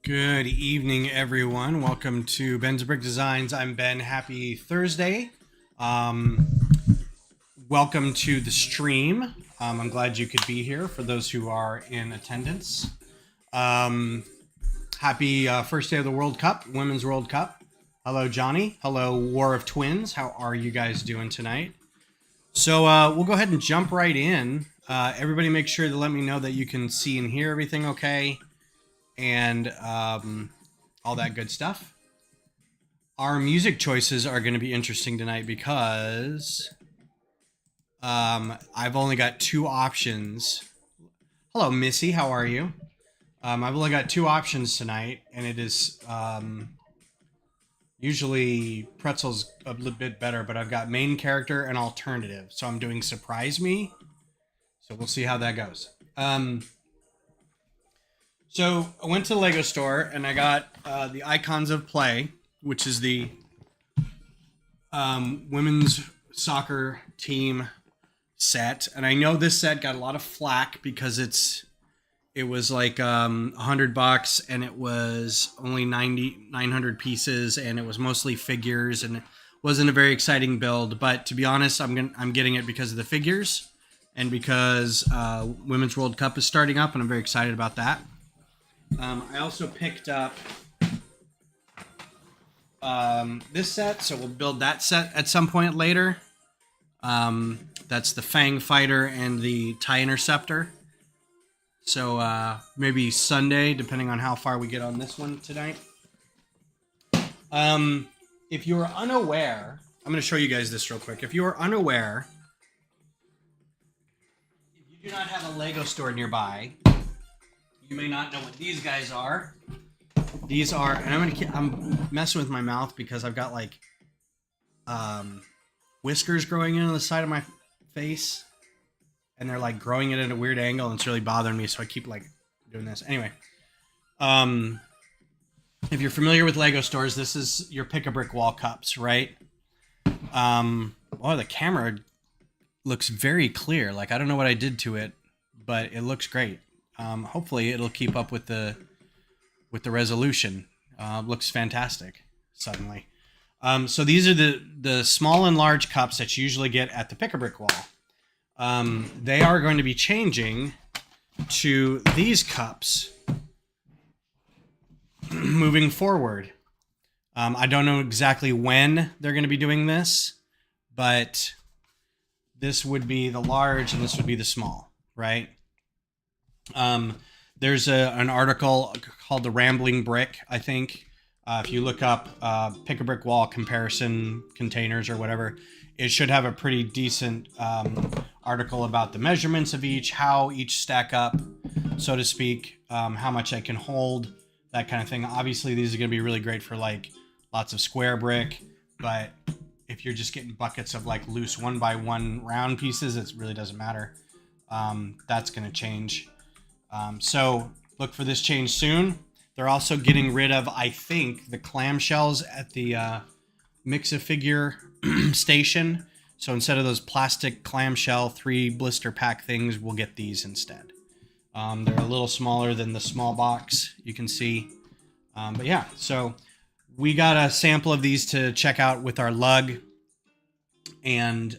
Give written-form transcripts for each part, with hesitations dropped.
Good evening, everyone. Welcome to Ben's Brick Designs. I'm Ben. Happy Thursday. Um, Welcome to the stream. I'm glad you could be here for those who are in attendance. Um, Happy first day of the World Cup, Women's World Cup. Hello, Johnny. Hello, War of Twins. How are you guys doing tonight? So we'll go ahead and jump right in. Everybody make sure to let me know that you can see and hear everything okay. And all that good stuff. Our music choices are going to be interesting tonight because I've only got two options. Hello, Missy. How are you? I've only got two options tonight, and it is usually Pretzel's a little bit better, but I've got main character and alternative. So I'm doing Surprise Me. So we'll see how that goes. So I went to the Lego store and I got the Icons of Play, which is the women's soccer team set. And I know this set got a lot of flack because it was like $100 and it was only 900 pieces and it was mostly figures and it wasn't a very exciting build. But to be honest, I'm getting it because of the figures and because Women's World Cup is starting up and I'm very excited about that. I also picked up this set, so we'll build that set at some point later. That's the Fang Fighter and the TIE Interceptor. So maybe Sunday, depending on how far we get on this one tonight. If you're unaware, I'm going to show you guys this real quick. If you are unaware, if you do not have a Lego store nearby, you may not know what these guys are. These are, and I'm messing with my mouth because I've got like whiskers growing in on the side of my face, and they're like growing it at a weird angle, and it's really bothering me. So I keep like doing this. Anyway, if you're familiar with Lego stores, this is your pick-a-brick wall cups, right? Oh, the camera looks very clear. Like I don't know what I did to it, but it looks great. Hopefully it'll keep up with the resolution. Looks fantastic suddenly. So these are the small and large cups that you usually get at the pick-a-brick wall. They are going to be changing to these cups moving forward. I don't know exactly when they're going to be doing this, but this would be the large and this would be the small, right? There's an article called The Rambling Brick, I think. If you look up pick-a-brick wall comparison containers or whatever, it should have a pretty decent article about the measurements of each, how each stack up, so to speak, how much they can hold, that kind of thing. Obviously, these are going to be really great for like lots of square brick, but if you're just getting buckets of like loose 1x1 round pieces, it really doesn't matter. That's going to change. So look for this change soon. They're also getting rid of, I think, the clamshells at the Mix-A-Figure station. So instead of those plastic clamshell 3 blister pack things, we'll get these instead. They're a little smaller than the small box, you can see. But yeah, so we got a sample of these to check out with our lug. And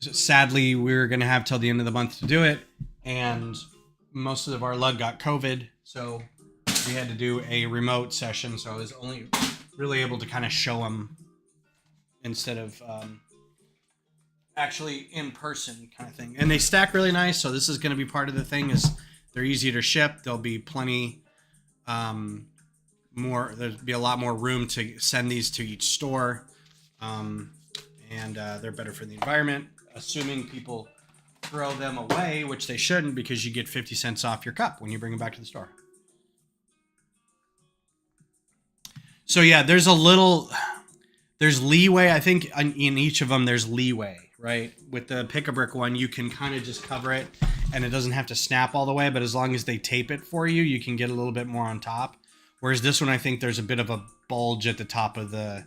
sadly, we're going to have till the end of the month to do it. And most of our lug got COVID, so we had to do a remote session, so I was only really able to kind of show them instead of actually in person kind of thing. And they stack really nice, so this is going to be part of the thing, is they're easy to ship. There'll be plenty more, there'll be a lot more room to send these to each store, and they're better for the environment, assuming people throw them away, which they shouldn't, because you get 50 cents off your cup when you bring them back to the store. So yeah, there's leeway. I think in each of them there's leeway, right? With the pick-a-brick one, you can kind of just cover it and it doesn't have to snap all the way, but as long as they tape it for you, you can get a little bit more on top. Whereas this one, I think there's a bit of a bulge at the top of the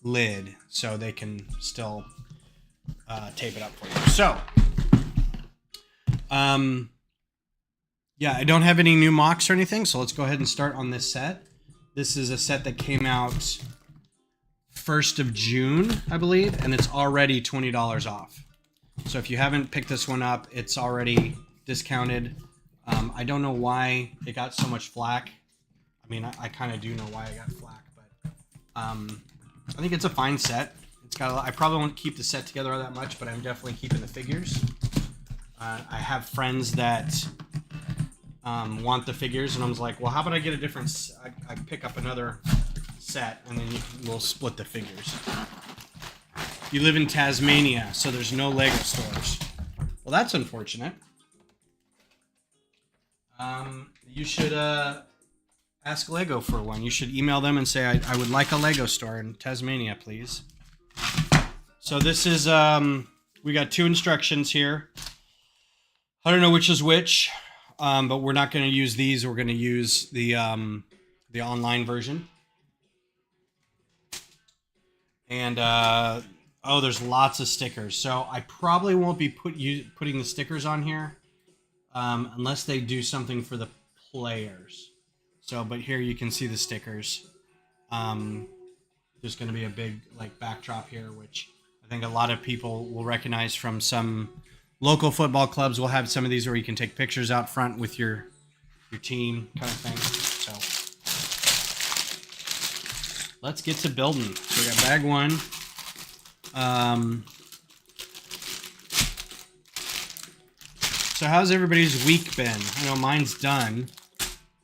lid, so they can still tape it up for you. So Yeah, I don't have any new mocks or anything, so let's go ahead and start on this set. This is a set that came out 1st of June, I believe, and it's already $20 off. So if you haven't picked this one up, it's already discounted. I don't know why it got so much flack. I mean, I kind of do know why I got flack, but I think it's a fine set. It's got a lot, I probably won't keep the set together all that much, but I'm definitely keeping the figures. I have friends that want the figures, and I was like, well, how about I get a different, I pick up another set, and then we'll split the figures. You live in Tasmania, so there's no Lego stores. Well, that's unfortunate. You should ask Lego for one. You should email them and say, I would like a Lego store in Tasmania, please. So this is, we got 2 instructions here. I don't know which is which, but we're not going to use these. We're going to use the online version. And, oh, there's lots of stickers. So I probably won't be putting the stickers on here unless they do something for the players. So, but here you can see the stickers. There's going to be a big like backdrop here, which I think a lot of people will recognize from some local football clubs. Will have some of these where you can take pictures out front with your team kind of thing. So let's get to building. So we got bag 1. So how's everybody's week been? I know mine's done.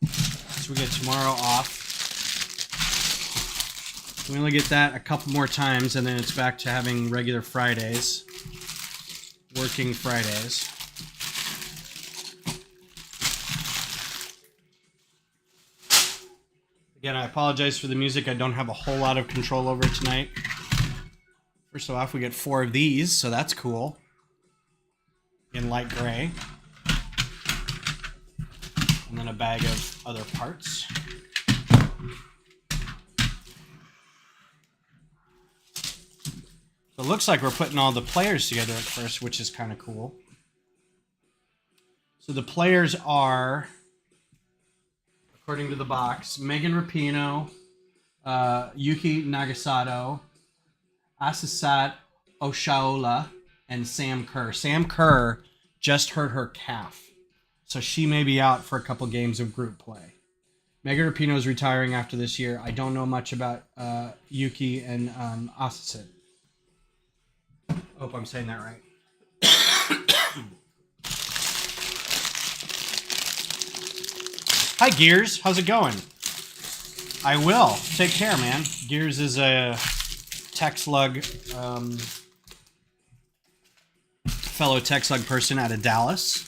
So we get tomorrow off. We only get that a couple more times, and then it's back to having regular Fridays. Working Fridays. Again, I apologize for the music. I don't have a whole lot of control over it tonight. First off, we get 4 of these, so that's cool. In light gray. And then a bag of other parts. So it looks like we're putting all the players together at first, which is kind of cool. So the players are, according to the box, Megan Rapinoe, Yuki Nagasato, Asisat Oshaola, and Sam Kerr. Sam Kerr just hurt her calf, so she may be out for a couple games of group play. Megan Rapinoe is retiring after this year. I don't know much about Yuki and Asisat. Hope I'm saying that right. Hi, Gears. How's it going? I will. Take care, man. Gears is a tech slug, fellow tech slug person out of Dallas.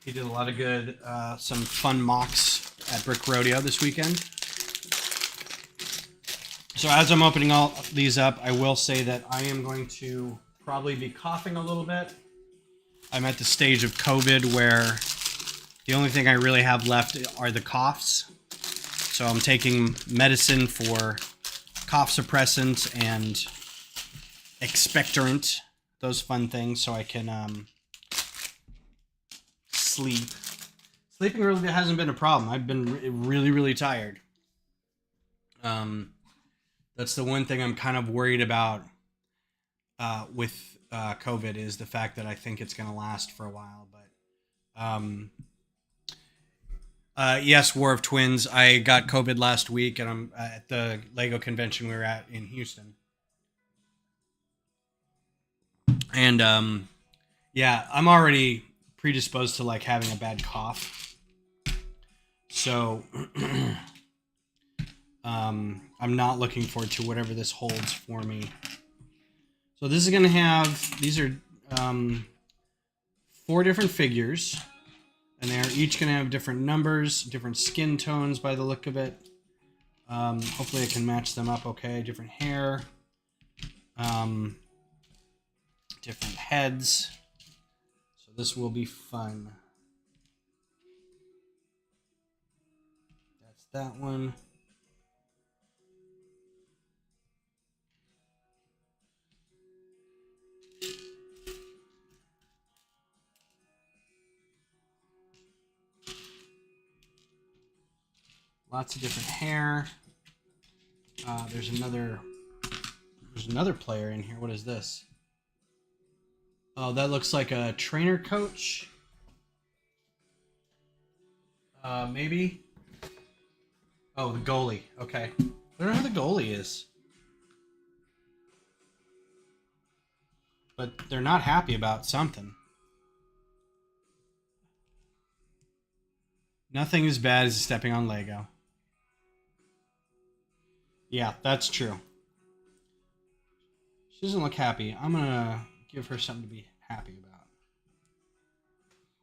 He did a lot of good, some fun mocks at Brick Rodeo this weekend. So as I'm opening all these up, I will say that I am going to probably be coughing a little bit. I'm at the stage of COVID where the only thing I really have left are the coughs. So I'm taking medicine for cough suppressant and expectorant, those fun things, so I can sleep. Sleeping really hasn't been a problem. I've been really, really tired. That's the one thing I'm kind of worried about with COVID is the fact that I think it's going to last for a while. But yes, War of Twins. I got COVID last week, and I'm at the Lego convention we were at in Houston. And yeah, I'm already predisposed to like having a bad cough. So I'm not looking forward to whatever this holds for me. So this is going to have, these are 4 different figures, and they're each going to have different numbers, different skin tones by the look of it. Hopefully I can match them up okay. Different hair, different heads. So this will be fun. That's that one. Lots of different hair. There's another player in here. What is this? Oh, that looks like a trainer coach. Maybe. Oh, the goalie. Okay. I don't know who the goalie is. But they're not happy about something. Nothing as bad as stepping on Lego. Yeah, that's true. She doesn't look happy. I'm going to give her something to be happy about.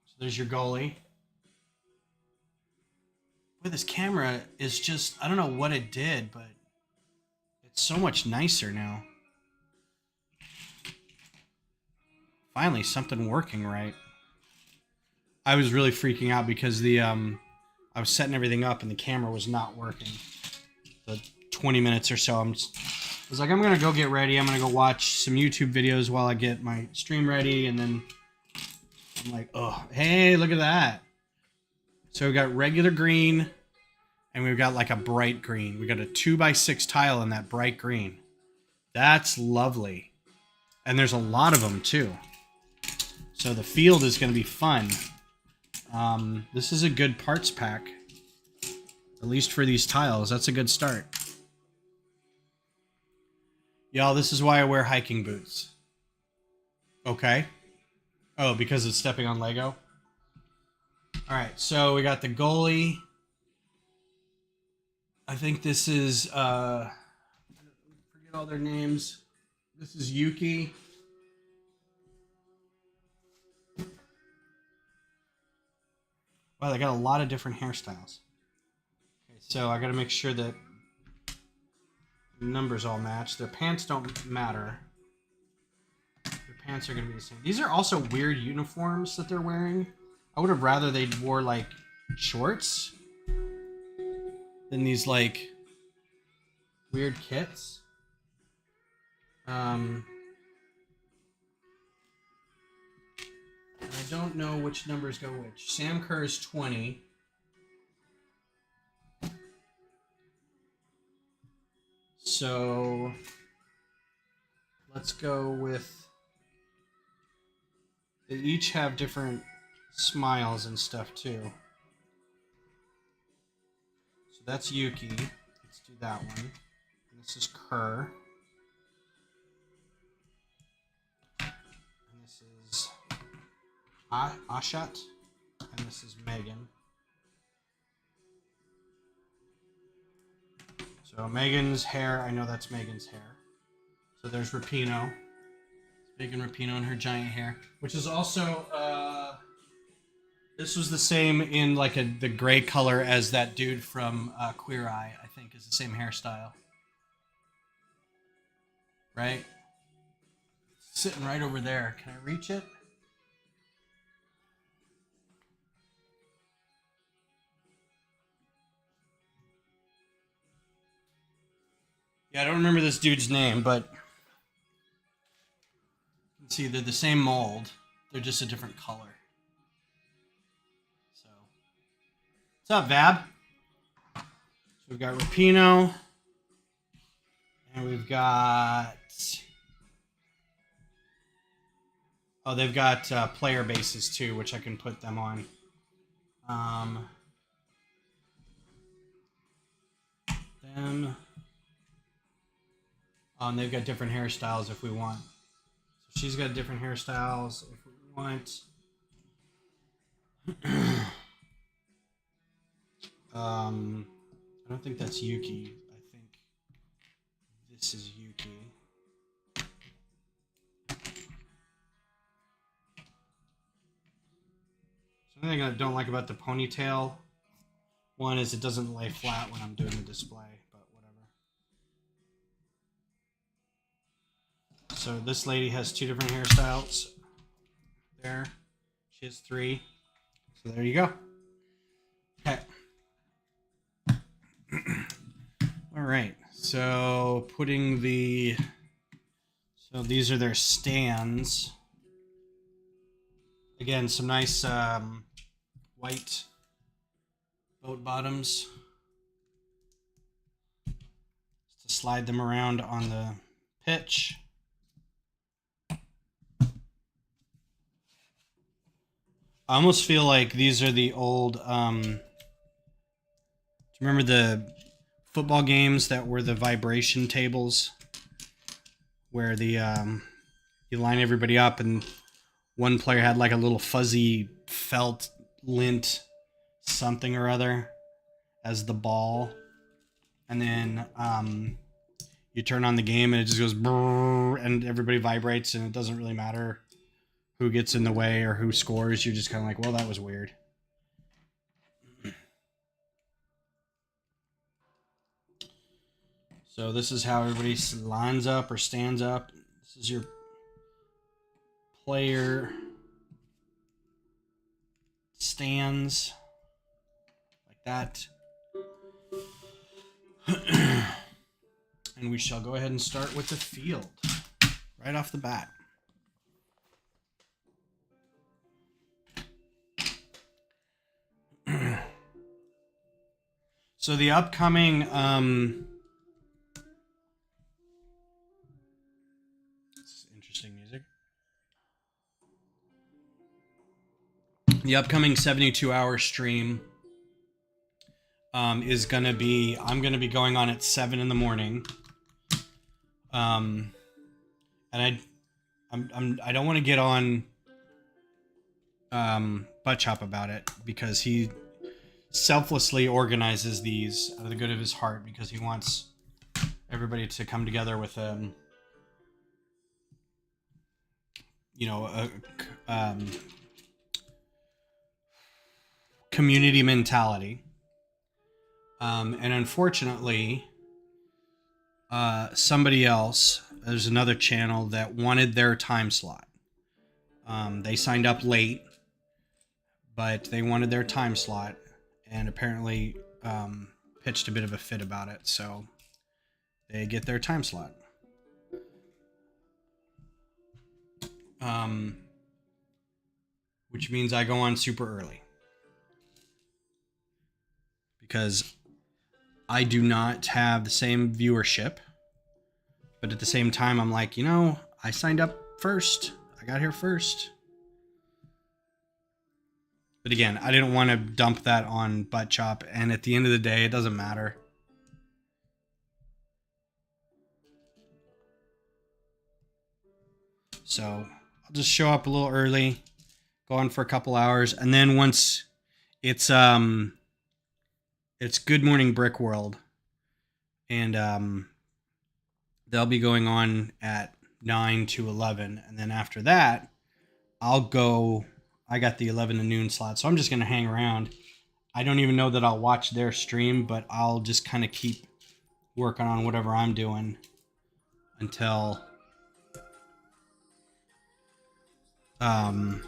So there's your goalie. Boy, this camera is just, I don't know what it did, but it's so much nicer now. Finally, something working right. I was really freaking out because I was setting everything up and the camera was not working. The 20 minutes or so, I was like, I'm going to go get ready. I'm going to go watch some YouTube videos while I get my stream ready. And then I'm like, oh, hey, look at that. So we've got regular green and we've got like a bright green. We got a 2x6 tile in that bright green. That's lovely. And there's a lot of them too. So the field is going to be fun. This is a good parts pack. At least for these tiles. That's a good start. Y'all, this is why I wear hiking boots. Okay. Oh, because it's stepping on Lego? Alright, so we got the goalie. I think this is, I forget all their names. This is Yuki. Wow, they got a lot of different hairstyles. Okay, so I gotta make sure that the numbers all match. Their pants don't matter. Their pants are gonna be the same. These are also weird uniforms that they're wearing. I would have rather they'd wore like shorts than these like weird kits. I don't know which numbers go which. Sam Kerr is 20. So let's go with... They each have different smiles and stuff too. So that's Yuki. Let's do that one. And this is Kerr. And this is Ashat. And this is Megan. So Megan's hair, I know that's Megan's hair. So there's Rapinoe. Megan Rapinoe and her giant hair. Which is also, this was the same in like the gray color as that dude from Queer Eye, I think, is the same hairstyle. Right? It's sitting right over there. Can I reach it? Yeah, I don't remember this dude's name, but you can see they're the same mold. They're just a different color. So, what's up, Vab? So we've got Rapinoe, and we've got... Oh, they've got player bases too, which I can put them on. Them. And they've got different hairstyles if we want. So she's got different hairstyles if we want. I don't think that's Yuki. I think this is Yuki. Something I don't like about the ponytail one is it doesn't lay flat when I'm doing the display. So this lady has 2 different hairstyles. There. She has 3. So there you go. Okay. All right. So putting the... So these are their stands. Again, some nice white boat bottoms. to slide them around on the pitch. I almost feel like these are the old. Do you remember the football games that were the vibration tables, where the you line everybody up and one player had like a little fuzzy felt lint something or other as the ball, and then you turn on the game and it just goes brrr, and everybody vibrates, and it doesn't really matter who gets in the way or who scores. You're just kind of like, well, that was weird. So this is how everybody lines up or stands up. This is your player stands like that. And we shall go ahead and start with the field right off the bat. So the upcoming interesting music. The upcoming 72-hour stream is gonna be, I'm gonna be going on at 7 in the morning. And I don't want to get on Butt Chop about it, because he selflessly organizes these out of the good of his heart, because he wants everybody to come together with a community mentality. And unfortunately, somebody else, there's another channel that wanted their time slot. They signed up late, but they wanted their time slot, and apparently pitched a bit of a fit about it. So they get their time slot. Which means I go on super early, because I do not have the same viewership, but at the same time, I'm like, I signed up first. I got here first. But again, I didn't want to dump that on Butt Chop, and at the end of the day, it doesn't matter. So I'll just show up a little early, go on for a couple hours, and then once it's Good Morning Brick World, and they'll be going on at 9 to 11, and then after that, I'll go. I got the 11 to noon slot, so I'm just going to hang around. I don't even know that I'll watch their stream, but I'll just kind of keep working on whatever I'm doing until they're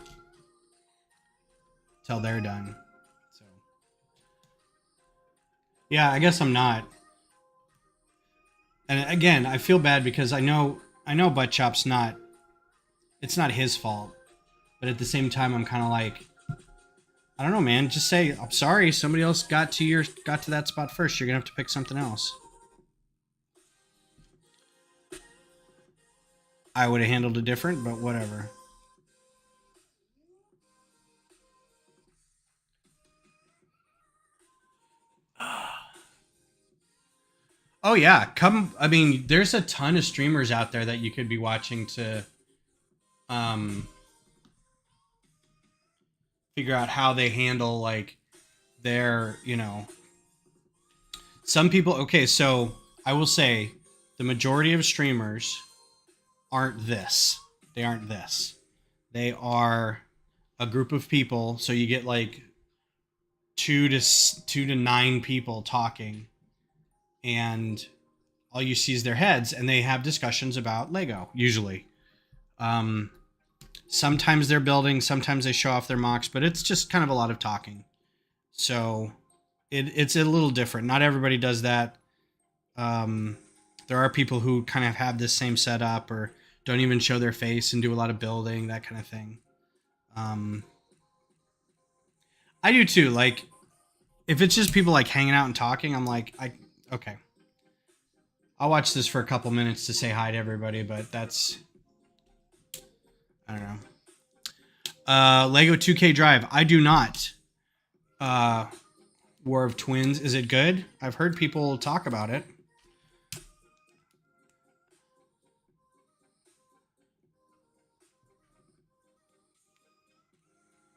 done. So yeah, I guess I'm not. And again, I feel bad because I know Butt Chop's not. It's not his fault. But at the same time, I'm kind of like, I don't know, man. Just say, I'm sorry. Somebody else got to that spot first. You're going to have to pick something else. I would have handled it different, but whatever. Oh, yeah. I mean, there's a ton of streamers out there that you could be watching to figure out how they handle, like, their, some people. Okay, so I will say the majority of streamers aren't this. They aren't this. They are a group of people. So you get like 2 to 9 people talking, and all you see is their heads, and they have discussions about Lego, usually. Sometimes they're building, sometimes they show off their mocks, but it's just kind of a lot of talking. So it's a little different. Not everybody does that. There are people who kind of have this same setup or don't even show their face and do a lot of building, that kind of thing. I do too. Like, if it's just people like hanging out and talking, I'm like, okay. I'll watch this for a couple minutes to say hi to everybody, but that's, I don't know. Lego 2K Drive. I do not. War of Twins. Is it good? I've heard people talk about it.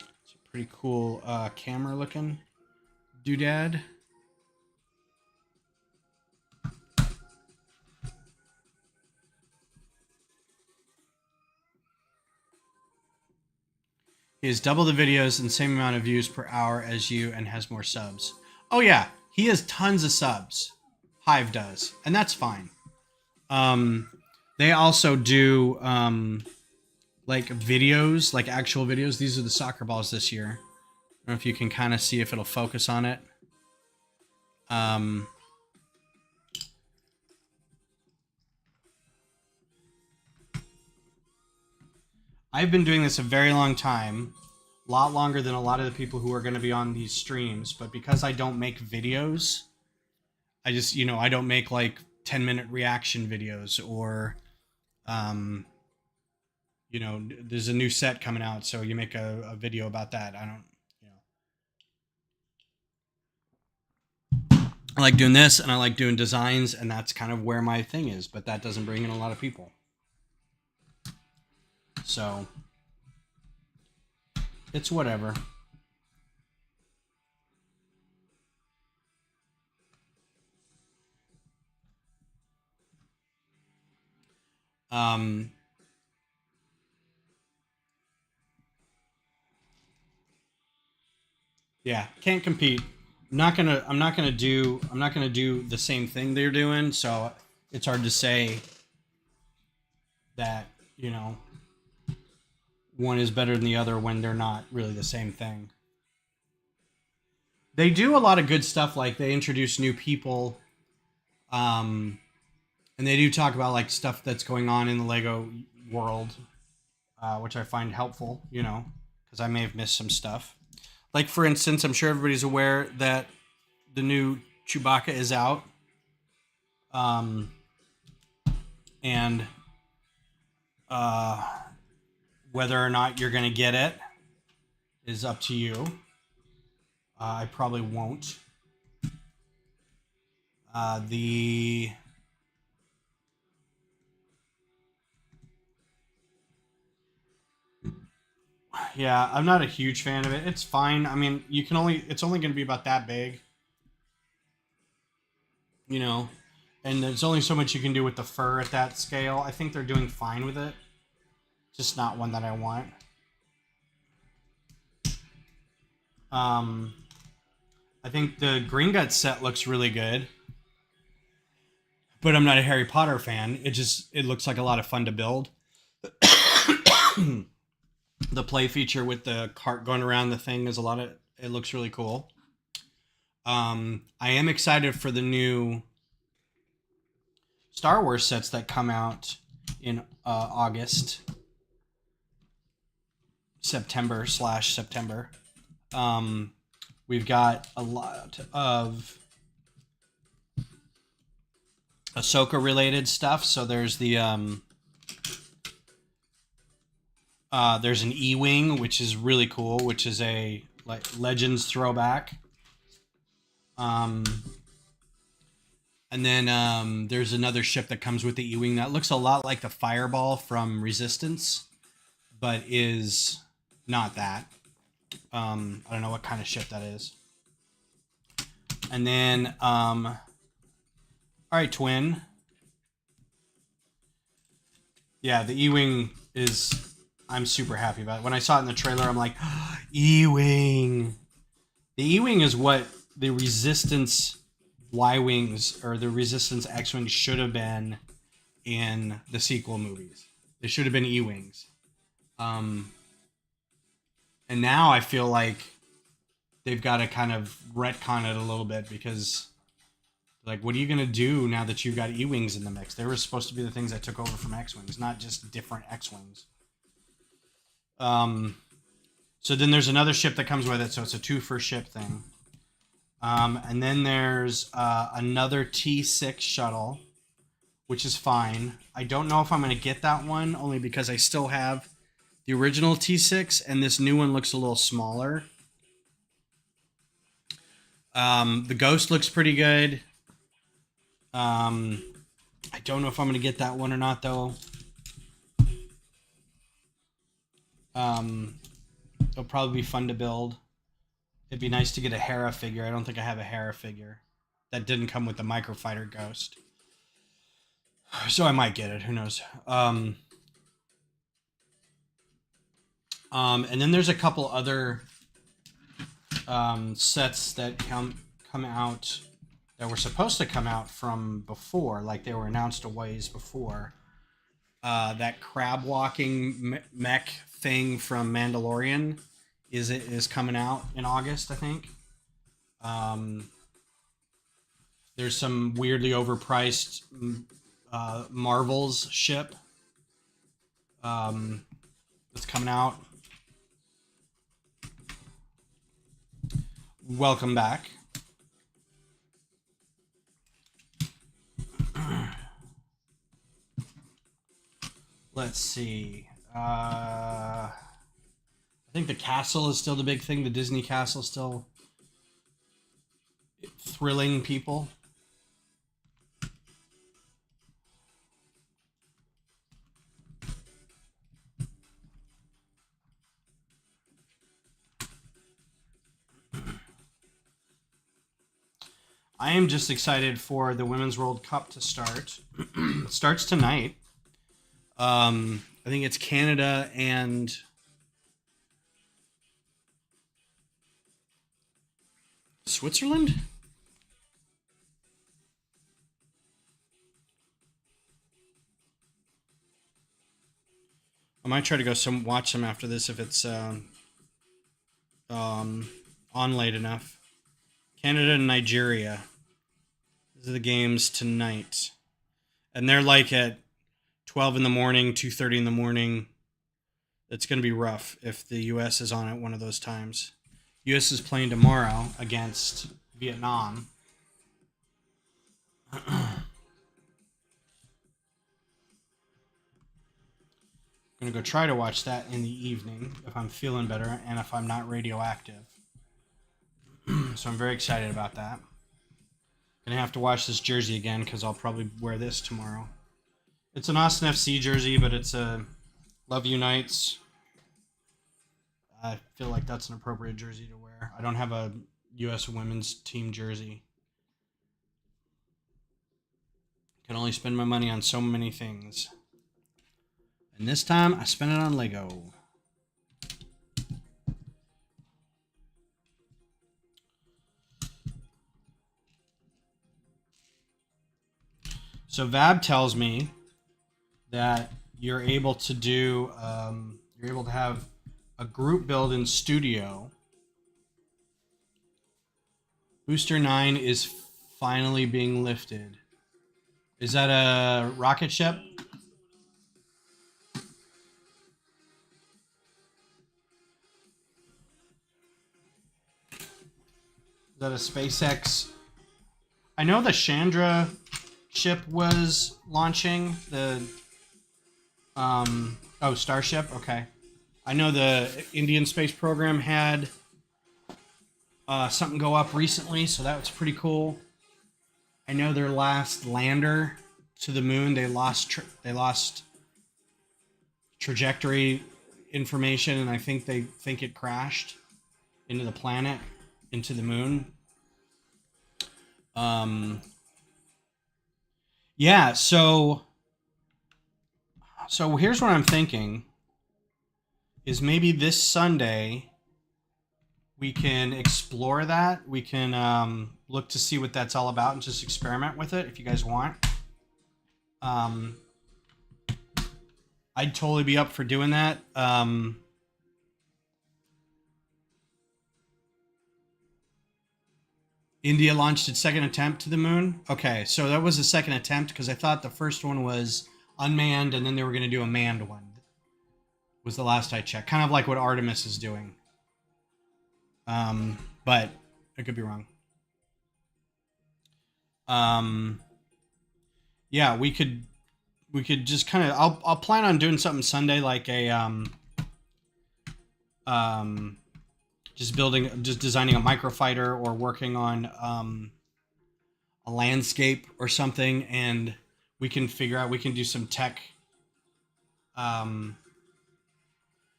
It's a pretty cool camera looking doodad. He has double the videos and same amount of views per hour as you and has more subs. Oh yeah, he has tons of subs. Hive does, and that's fine. They also do like videos, like actual videos. These are the soccer balls this year. I don't know if you can kind of see if it'll focus on it. I've been doing this a very long time, a lot longer than a lot of the people who are going to be on these streams, but because I don't make videos, I just, I don't make like 10-minute reaction videos or, there's a new set coming out, so you make a video about that. I like doing this and I like doing designs, and that's kind of where my thing is, but that doesn't bring in a lot of people. So it's whatever. Yeah, can't compete. I'm not gonna do the same thing they're doing, so it's hard to say that, one is better than the other when they're not really the same thing. They do a lot of good stuff, like they introduce new people, and they do talk about like stuff that's going on in the Lego world, which I find helpful, because I may have missed some stuff. Like, for instance, I'm sure everybody's aware that the new Chewbacca is out. And whether or not you're going to get it is up to you. I probably won't. Yeah, I'm not a huge fan of it. It's fine. I mean, it's only going to be about that big. And there's only so much you can do with the fur at that scale. I think they're doing fine with it. Just not one that I want. I think the Green Gut set looks really good. But I'm not a Harry Potter fan. It looks like a lot of fun to build. The play feature with the cart going around the thing it looks really cool. I am excited for the new Star Wars sets that come out in August, September. We've got a lot of Ahsoka related stuff. So there's there's an E-Wing, which is really cool, which is a like Legends throwback. And then there's another ship that comes with the E-Wing that looks a lot like the Fireball from Resistance, but is not that. I don't know what kind of ship that is. And then, all right, Twin. Yeah, the E-Wing I'm super happy about it. When I saw it in the trailer, I'm like, oh, E-Wing. The E-Wing is what the Resistance Y-Wings or the Resistance X-Wings should have been in the sequel movies. They should have been E-Wings. And now I feel like they've got to kind of retcon it a little bit, because like, what are you going to do now that you've got E-Wings in the mix? They were supposed to be the things that took over from X-Wings, not just different X-Wings. So then there's another ship that comes with it, so it's a 2 for ship thing. And then there's another T6 shuttle, which is fine. I don't know if I'm going to get that one, only because I still have the original T6, and this new one looks a little smaller. The Ghost looks pretty good. I don't know if I'm going to get that one or not, though. It'll probably be fun to build. It'd be nice to get a Hera figure. I don't think I have a Hera figure. That didn't come with the Microfighter Ghost. So I might get it. Who knows? And then there's a couple other sets that come out that were supposed to come out from before, like they were announced a ways before. That crab walking mech thing from Mandalorian is coming out in August, I think. There's some weirdly overpriced Marvel's ship that's coming out. Welcome back. Let's see. I think the castle is still the big thing. The Disney castle is still thrilling people. I am just excited for the Women's World Cup to start. It starts tonight. I think it's Canada and Switzerland. I might try to go watch some after this if it's on late enough. Canada and Nigeria. These are the games tonight, and they're like at 12 in the morning, 2:30 in the morning. It's going to be rough if the U.S. is on at one of those times. U.S. is playing tomorrow against Vietnam. I'm going to go try to watch that in the evening if I'm feeling better and if I'm not radioactive. So I'm very excited about that. Going to have to wash this jersey again because I'll probably wear this tomorrow. It's an Austin FC jersey, but it's a Love You Knights. I feel like that's an appropriate jersey to wear. I don't have a U.S. women's team jersey. Can only spend my money on so many things. And this time, I spent it on Lego. So Vab tells me that you're able to do, you're able to have a group build in Studio. Booster 9 is finally being lifted. Is that a rocket ship? Is that a SpaceX? I know the Chandra ship was launching. The Starship. Okay. I know the Indian space program had something go up recently, so that was pretty cool. I know their last lander to the moon, they lost trajectory information, and I think they think it crashed into the planet, into the moon. Yeah, so here's what I'm thinking is maybe this Sunday we can explore that. We can look to see what that's all about and just experiment with it if you guys want. I'd totally be up for doing that. India launched its second attempt to the moon. Okay, so that was the second attempt because I thought the first one was unmanned and then they were going to do a manned one. Was the last I checked. Kind of like what Artemis is doing. But I could be wrong. Yeah, we could just kind of I'll plan on doing something Sunday like a um just designing a microfighter or working on a landscape or something, and we can figure out we can do some tech um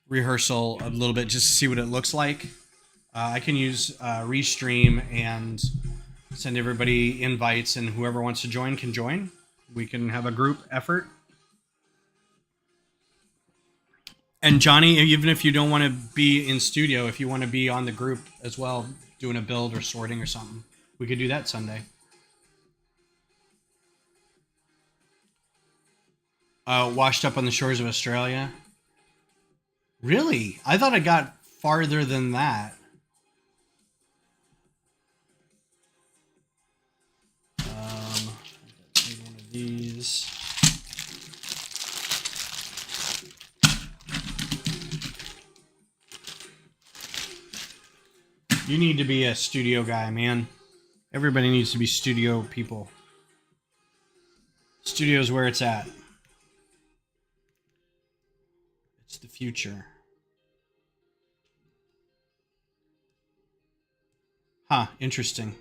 rehearsal a little bit just to see what it looks like. I can use Restream and send everybody invites, and whoever wants to join can join. We can have a group effort. And Johnny, even if you don't want to be in studio, if you want to be on the group as well, doing a build or sorting or something, we could do that Sunday. Washed up on the shores of Australia. Really? I thought it got farther than that. Take one of these. You need to be a studio guy, man. Everybody needs to be studio people. Studio's where it's at. It's the future. Huh, interesting.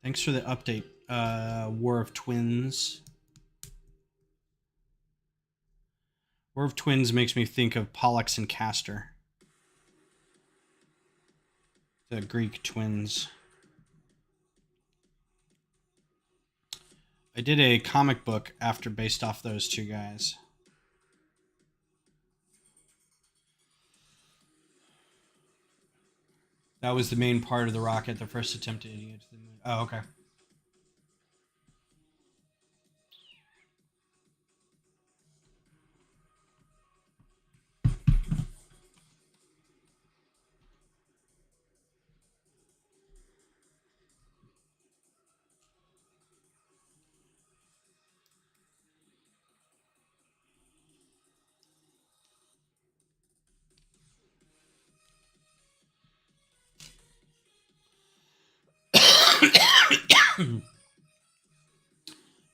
Thanks for the update, War of Twins. War of Twins makes me think of Pollux and Castor. The Greek twins. I did a comic book after based off those two guys. That was the main part of the rocket, the first attempt to get to the moon. Oh, okay.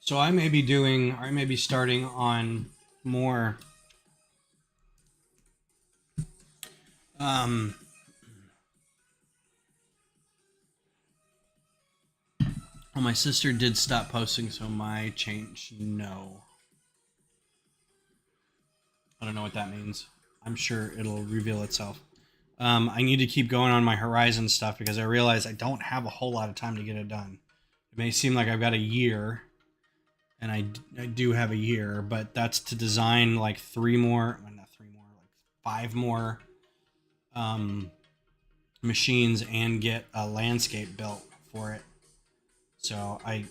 So I may be starting on more well, my sister did stop posting, so my change no. I don't know what that means. I'm sure it'll reveal itself. I need to keep going on my Horizon stuff because I realize I don't have a whole lot of time to get it done. It may seem like I've got a year, and I do have a year, but that's to design like five more machines and get a landscape built for it. So I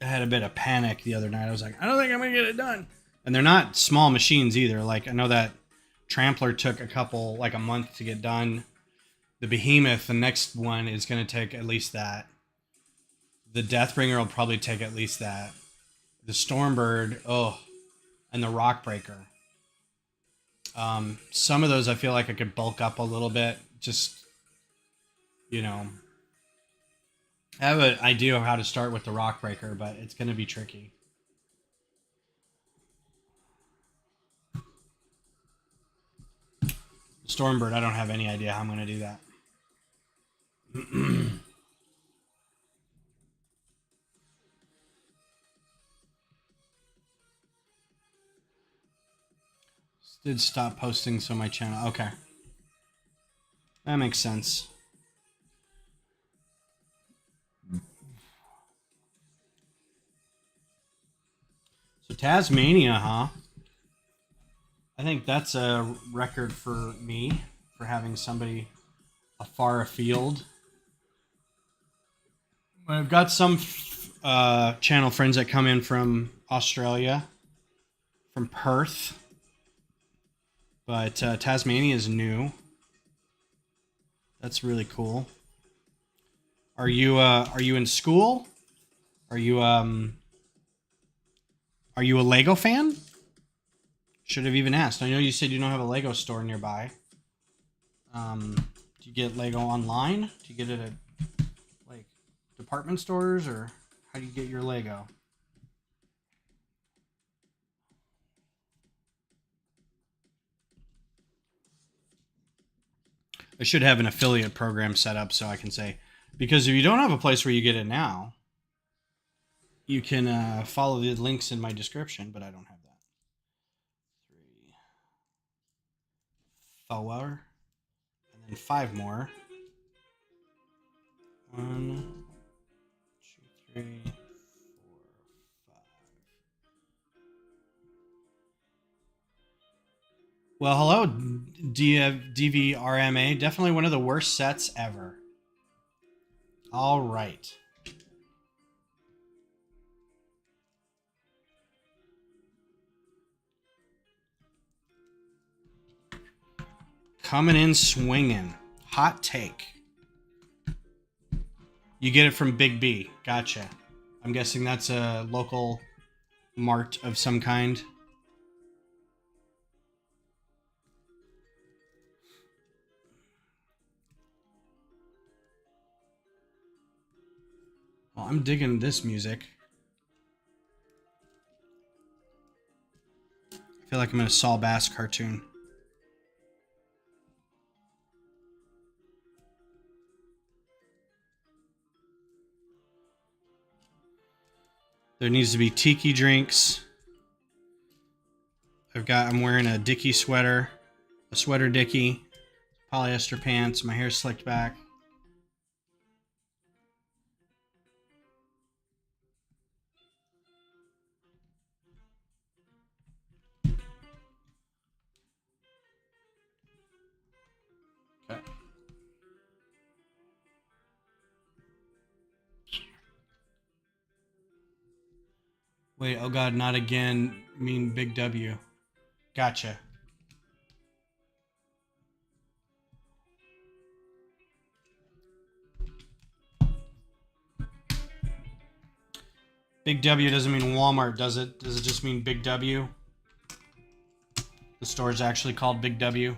had a bit of panic the other night. I was like, I don't think I'm gonna get it done. And they're not small machines either. Like I know that Trampler took a month to get done. The Behemoth, the next one, is gonna take at least that. The Deathbringer will probably take at least that. The Stormbird, and the Rockbreaker. Some of those I feel like I could bulk up a little bit. Just, I have an idea of how to start with the Rockbreaker, but it's going to be tricky. Stormbird, I don't have any idea how I'm going to do that. Did stop posting, so my channel. Okay. That makes sense. So Tasmania, huh? I think that's a record for me, for having somebody afar afield. I've got some channel friends that come in from Australia, from Perth, but Tasmania is new. That's really cool. Are you in school? Are you a Lego fan? Should have even asked. I know you said you don't have a Lego store nearby. Do you get Lego online? Do you get it at like department stores, or How do you get your Lego? I should have an affiliate program set up so I can say, because if you don't have a place where you get it now, you can follow the links in my description, but I don't have that. 3, 4, and then 5 more. 1, 2, 3, 4, 5. Well, hello, DVRMA. Definitely one of the worst sets ever. All right. Coming in swinging. Hot take. You get it from Big B. Gotcha. I'm guessing that's a local mart of some kind. Well, I'm digging this music. I feel like I'm in a Saul Bass cartoon. There needs to be tiki drinks. I'm wearing a Dickie sweater, a sweater Dickie, polyester pants, my hair's slicked back. Okay. Wait, oh god, not again. Mean Big W. Gotcha. Big W doesn't mean Walmart, does it? Does it just mean Big W? The store's actually called Big W.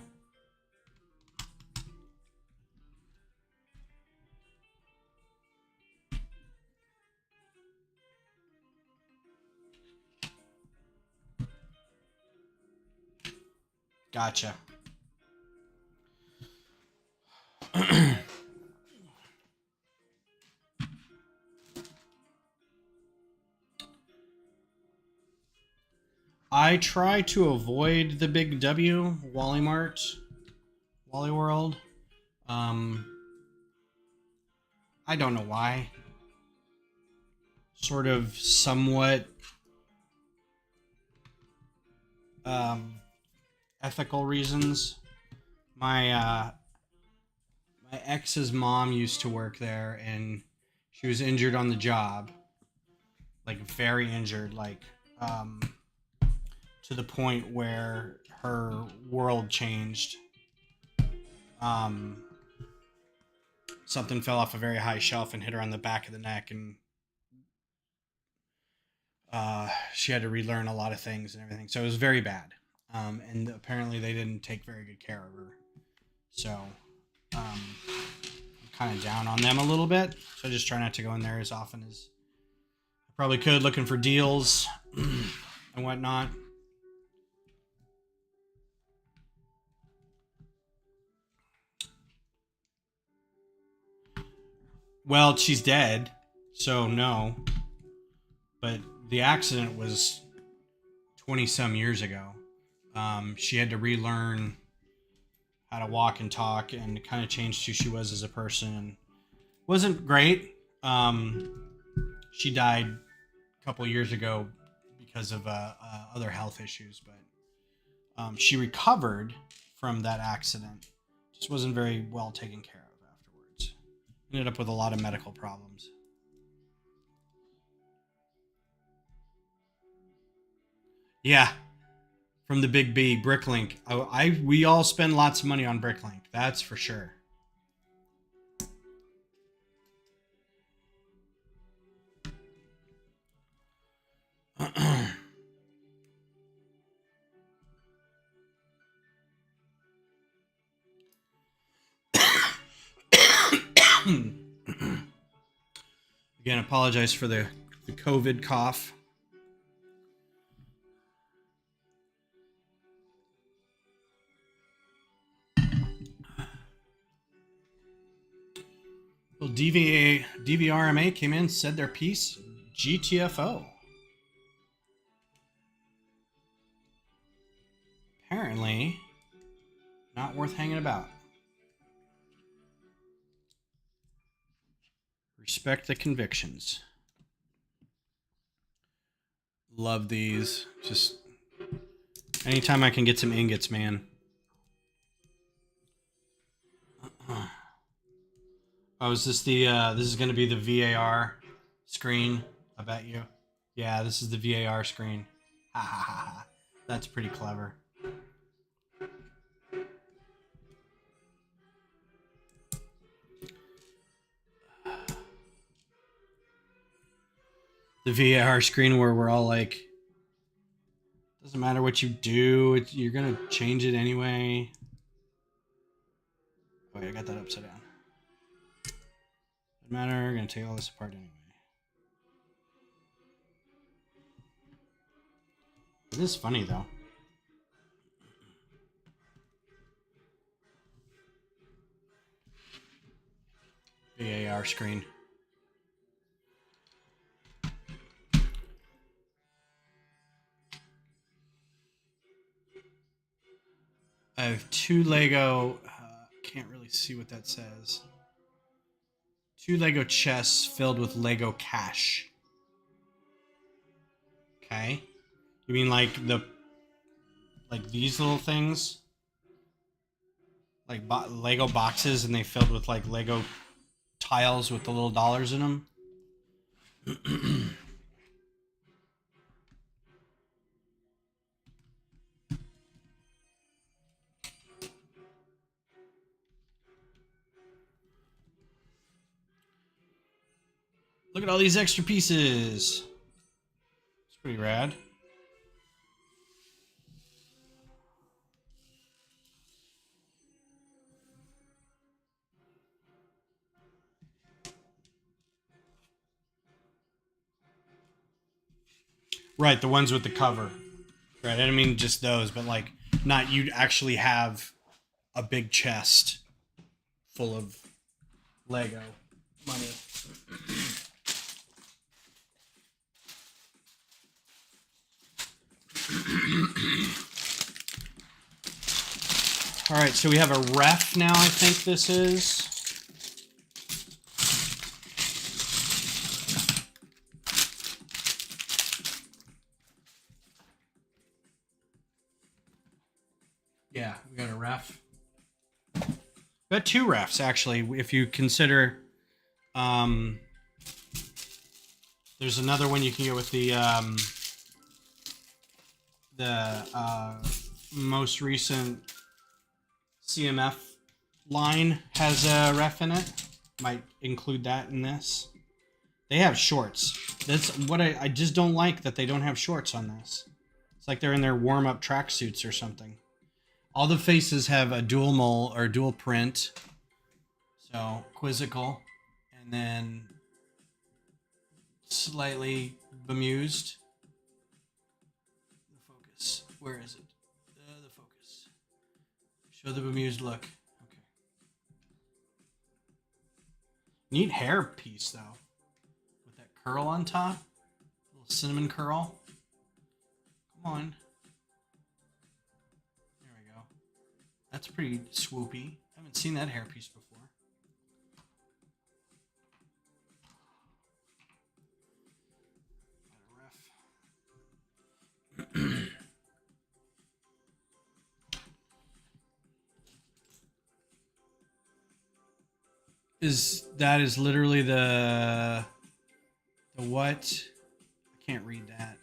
Gotcha. I try to avoid the Big W, Wally Mart, Wally World. I don't know why. Sort of somewhat ethical reasons. My ex's mom used to work there, and she was injured on the job, like very injured, like to the point where her world changed. Something fell off a very high shelf and hit her on the back of the neck, and she had to relearn a lot of things and everything. So it was very bad. And apparently they didn't take very good care of her. So I'm kind of down on them a little bit. So I just try not to go in there as often as I probably could, looking for deals and whatnot. Well, she's dead, so no. But the accident was 20 some years ago. She had to relearn how to walk and talk, and kind of changed who she was as a person. And wasn't great. She died a couple years ago because of other health issues, but she recovered from that accident. Just wasn't very well taken care of afterwards. Ended up with a lot of medical problems. Yeah, from the Big B, Bricklink. We all spend lots of money on Bricklink. That's for sure. Again, apologize for the The COVID cough. Well, DVRMA came in, said their piece. GTFO. Apparently, not worth hanging about. Respect the convictions. Love these. Just anytime I can get some ingots, man. Oh, is this the this is going to be the VAR screen? I bet you. Yeah, this is the VAR screen. Ha ha ha ha. That's pretty clever. The VAR screen where we're all like, doesn't matter what you do, you're gonna change it anyway. Wait, I got that upside down. Doesn't matter, we're gonna take all this apart anyway. It is funny though. VAR screen. I have two Lego. Can't really see what that says. Two Lego chests filled with Lego cash. Okay. You mean like these little things? Like Lego boxes, and they filled with like Lego tiles with the little dollars in them? Look at all these extra pieces. It's pretty rad. Right, the ones with the cover. Right, I didn't mean just those, but like not you'd actually have a big chest full of Lego money. All right, so we have a ref now, I think this is. Yeah, we got a ref. We got two refs, actually, if you consider... there's another one you can get with the most recent CMF line has a ref in it. Might include that in this. They have shorts. That's what I just don't like, that they don't have shorts on this. It's like they're in their warm-up tracksuits or something. All the faces have a dual mole or dual print. So quizzical. And then slightly bemused. The focus. Where is it? The focus. Show the bemused look. Okay. Neat hair piece though. With that curl on top. Little cinnamon curl. Come on. There we go. That's pretty swoopy. I haven't seen that hair piece before. Is literally the what? I can't read that.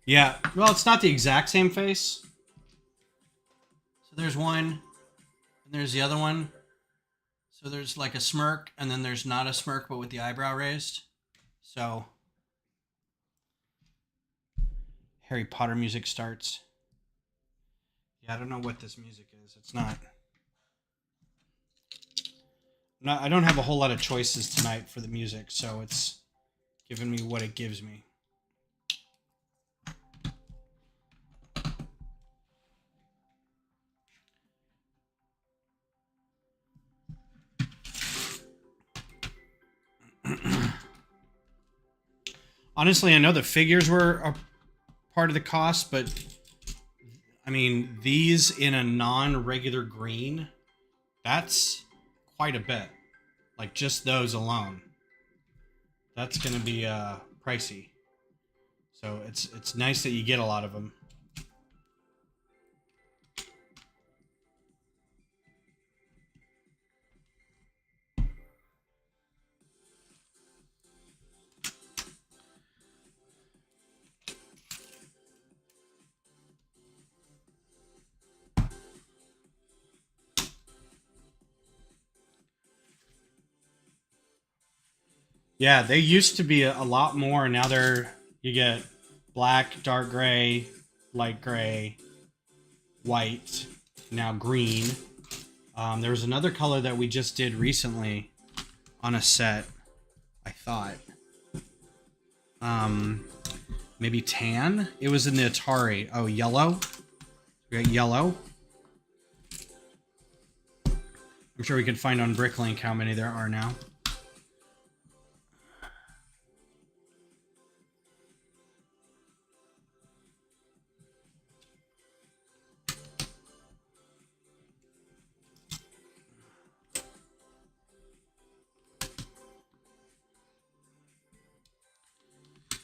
Yeah, well, it's not the exact same face. So there's one, and there's the other one. So there's like a smirk, and then there's not a smirk, but with the eyebrow raised. So Harry Potter music starts. Yeah, I don't know what this music is. It's not. I don't have a whole lot of choices tonight for the music, so it's giving me what it gives me. Honestly, I know the figures were a part of the cost, but I mean, these in a non-regular green, that's quite a bit. Like just those alone. That's going to be pricey. So it's nice that you get a lot of them. Yeah, they used to be a lot more. Now you get black, dark gray, light gray, white, now green. There was another color that we just did recently on a set, I thought. Maybe tan? It was in the Atari. Oh, yellow? We got yellow. I'm sure we could find on Bricklink how many there are now.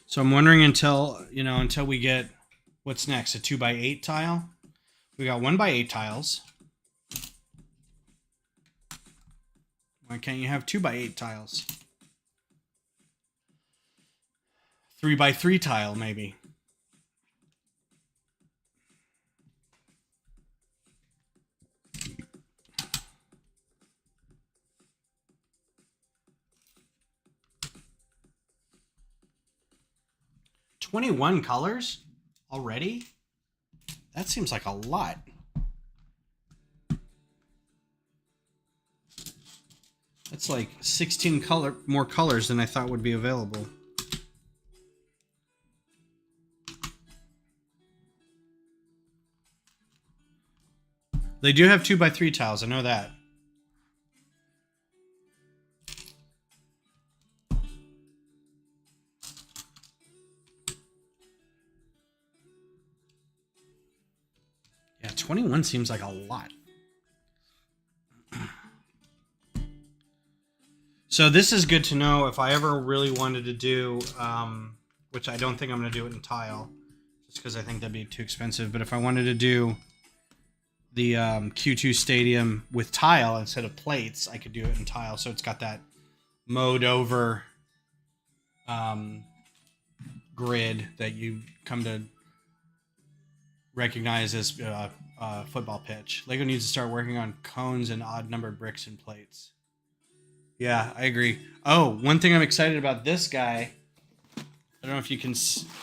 So I'm wondering until we get what's next, a 2x8 tile. We got 1x8 tiles. Why can't you have 2x8 tiles? 3x3 tile, maybe. $21 colors already? That seems like a lot. That's like 16 more colors than I thought would be available. They do have 2x3 tiles, I know that. Yeah, 21 seems like a lot. So this is good to know if I ever really wanted to do, which I don't think I'm going to do it in tile, just because I think that'd be too expensive. But if I wanted to do the Q2 Stadium with tile instead of plates, I could do it in tile. So it's got that mowed over grid that you come to recognize as a football pitch. Lego needs to start working on cones and odd numbered bricks and plates. Yeah, I agree. Oh, one thing I'm excited about this guy. I don't know if you can.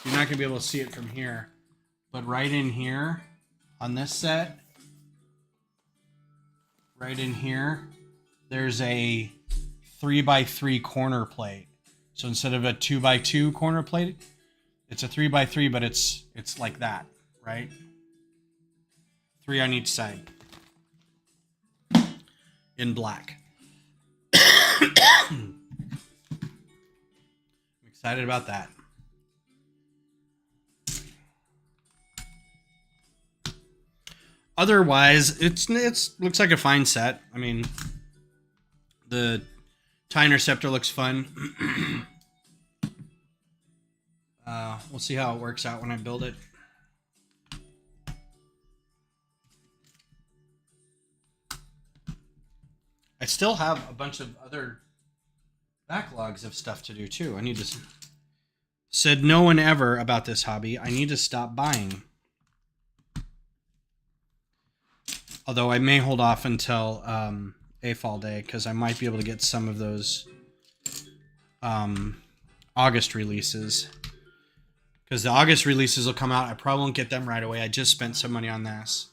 You're not gonna be able to see it from here, but right in here, on this set, right in here, there's a 3x3 corner plate. So instead of a 2x2 corner plate, it's a 3x3, but it's like that, right? 3 on each side, in black. I'm excited about that. Otherwise, it's looks like a fine set. I mean, the tie interceptor looks fun. We'll see how it works out when I build it. I still have a bunch of other backlogs of stuff to do too. I need to. Said no one ever about this hobby. I need to stop buying. Although I may hold off until AFAL Day because I might be able to get some of those August releases. Because the August releases will come out. I probably won't get them right away. I just spent some money on this.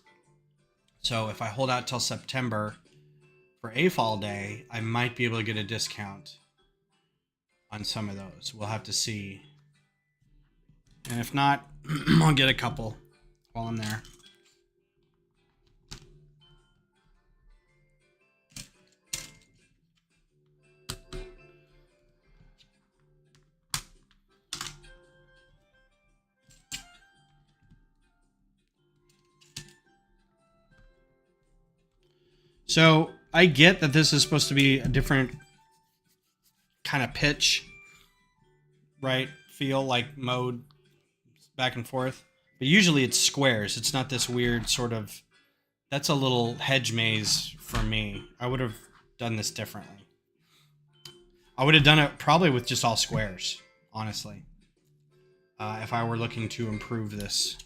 So if I hold out till September, for AFOL day, I might be able to get a discount on some of those. We'll have to see. And if not, I'll get a couple while I'm there. So I get that this is supposed to be a different kind of pitch, right? Feel like mode back and forth. But usually it's squares. It's not this weird sort of... That's a little hedge maze for me. I would have done this differently. I would have done it probably with just all squares, honestly. If I were looking to improve this.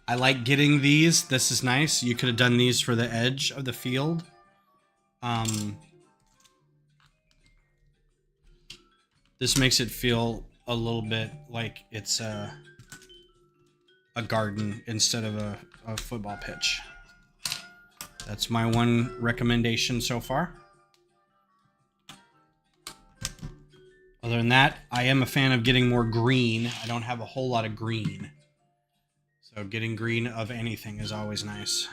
I like getting these. This is nice. You could have done these for the edge of the field. This makes it feel a little bit like it's a garden instead of a football pitch. That's my one recommendation so far. Other than that, I am a fan of getting more green. I don't have a whole lot of green. So getting green of anything is always nice.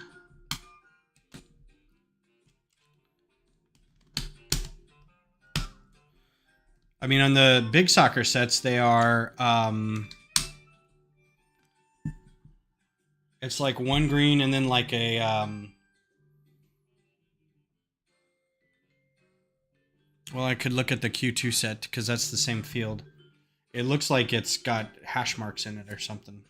I mean, on the big soccer sets, they are... it's like one green and then like a... well, I could look at the Q2 set because that's the same field. It looks like it's got hash marks in it or something.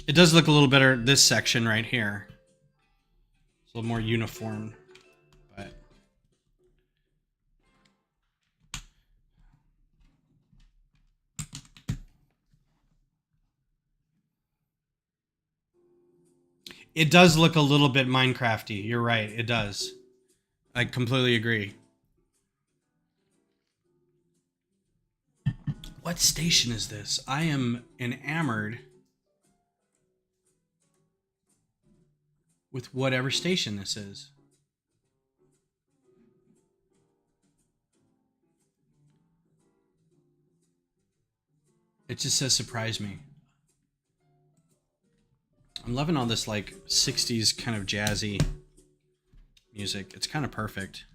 It does look a little better, this section right here. It's a little more uniform, but... It does look a little bit Minecrafty. You're right, it does. I completely agree. What station is this? I am enamored with whatever station this is. It just says surprise me. I'm loving all this like 60s kind of jazzy music. It's kind of perfect.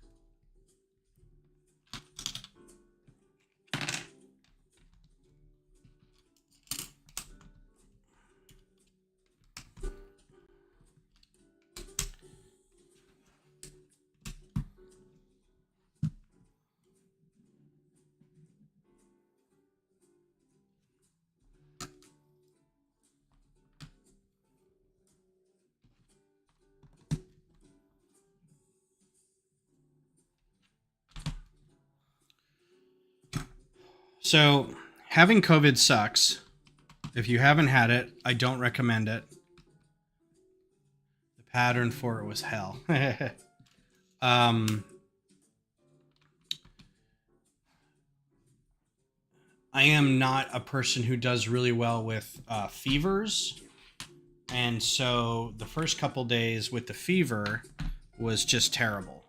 So, having COVID sucks. If you haven't had it, I don't recommend it. The pattern for it was hell. I am not a person who does really well with fevers. And so the first couple days with the fever was just terrible.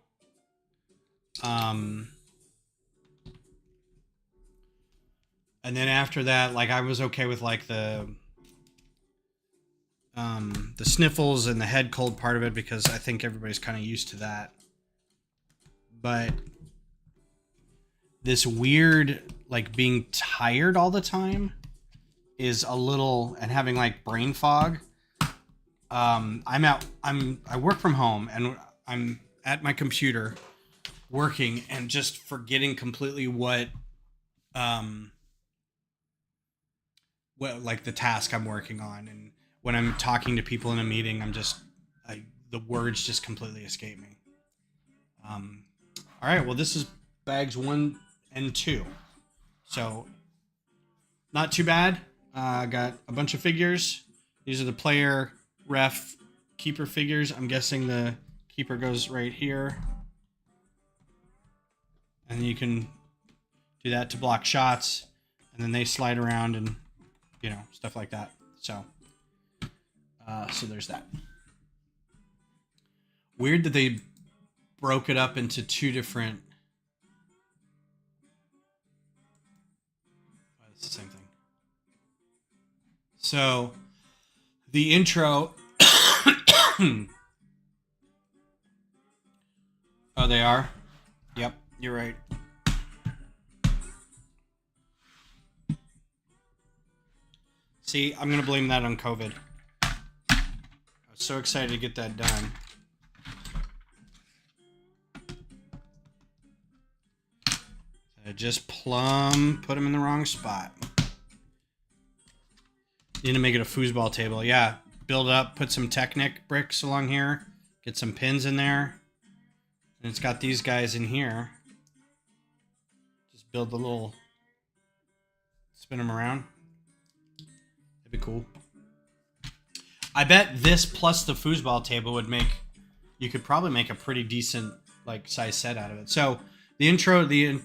And then after that, like I was okay with like the sniffles and the head cold part of it because I think everybody's kind of used to that. But this weird like being tired all the time is a little, and having like brain fog. I work from home and I'm at my computer working and just forgetting completely what like the task I'm working on, and when I'm talking to people in a meeting, the words just completely escape me. All right, well, this is bags 1 and 2. So, not too bad. Got a bunch of figures. These are the player, ref, keeper figures. I'm guessing the keeper goes right here. And you can do that to block shots. And then they slide around and, you know, stuff like that. So there's that. Weird that they broke it up into 2 different... It's the same thing. So, the intro... Oh, they are? Yep, you're right. See, I'm going to blame that on COVID. I was so excited to get that done. I just plumb put them in the wrong spot. Need to make it a foosball table. Yeah, build up, put some Technic bricks along here. Get some pins in there. And it's got these guys in here. Just build the little... Spin them around. That'd be cool. I bet this plus the foosball table would make... You could probably make a pretty decent like size set out of it. So the intro, the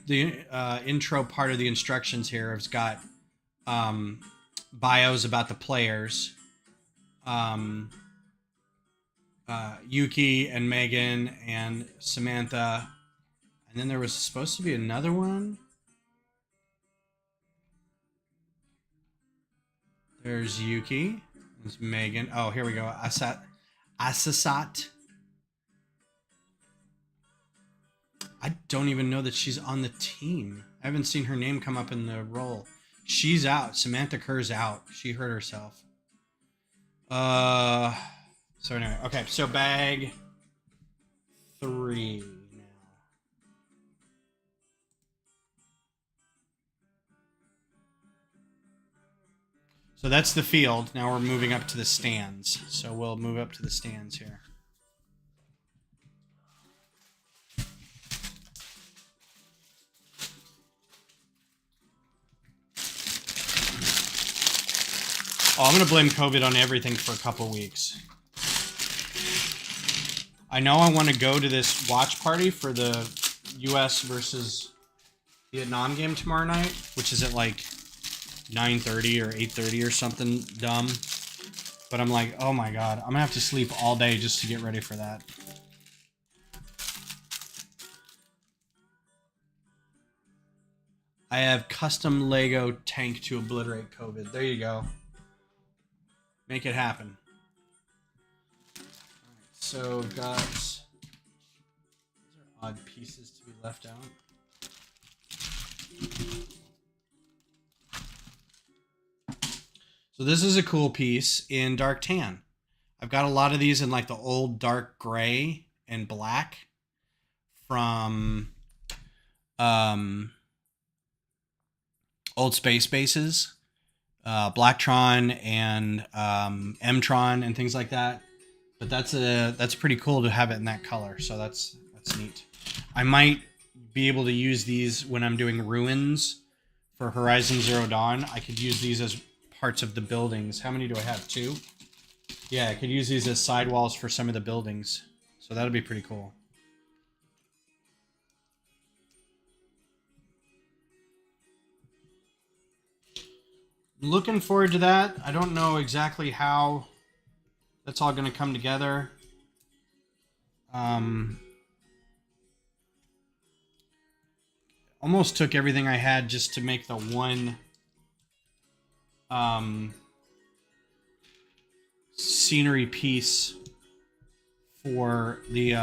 intro part of the instructions here has got bios about the players. Yuki and Megan and Samantha. And then there was supposed to be another one. There's Yuki. There's Megan. Oh, here we go. Asasat. I don't even know that she's on the team. I haven't seen her name come up in the roll. She's out. Samantha Kerr's out. She hurt herself. So anyway, okay. So bag 3 now. So that's the field. Now we're moving up to the stands. So we'll move up to the stands here. Oh, I'm going to blame COVID on everything for a couple weeks. I know I want to go to this watch party for the US versus Vietnam game tomorrow night, which is at like 9:30 or 8:30 or something dumb. But I'm like, oh my god, I'm going to have to sleep all day just to get ready for that. I have custom Lego tank to obliterate COVID. There you go. Make it happen. All right, so we've got... These are odd pieces to be left out. So this is a cool piece in dark tan. I've got a lot of these in like the old dark gray and black from old space bases. Blacktron and Mtron and things like that. But that's pretty cool to have it in that color. So that's neat. I might be able to use these when I'm doing ruins for Horizon Zero Dawn. I could use these as parts of the buildings. How many do I have? 2? Yeah, I could use these as sidewalls for some of the buildings. So that'll be pretty cool. Looking forward to that. I don't know exactly how that's all going to come together. Almost took everything I had just to make the one scenery piece for the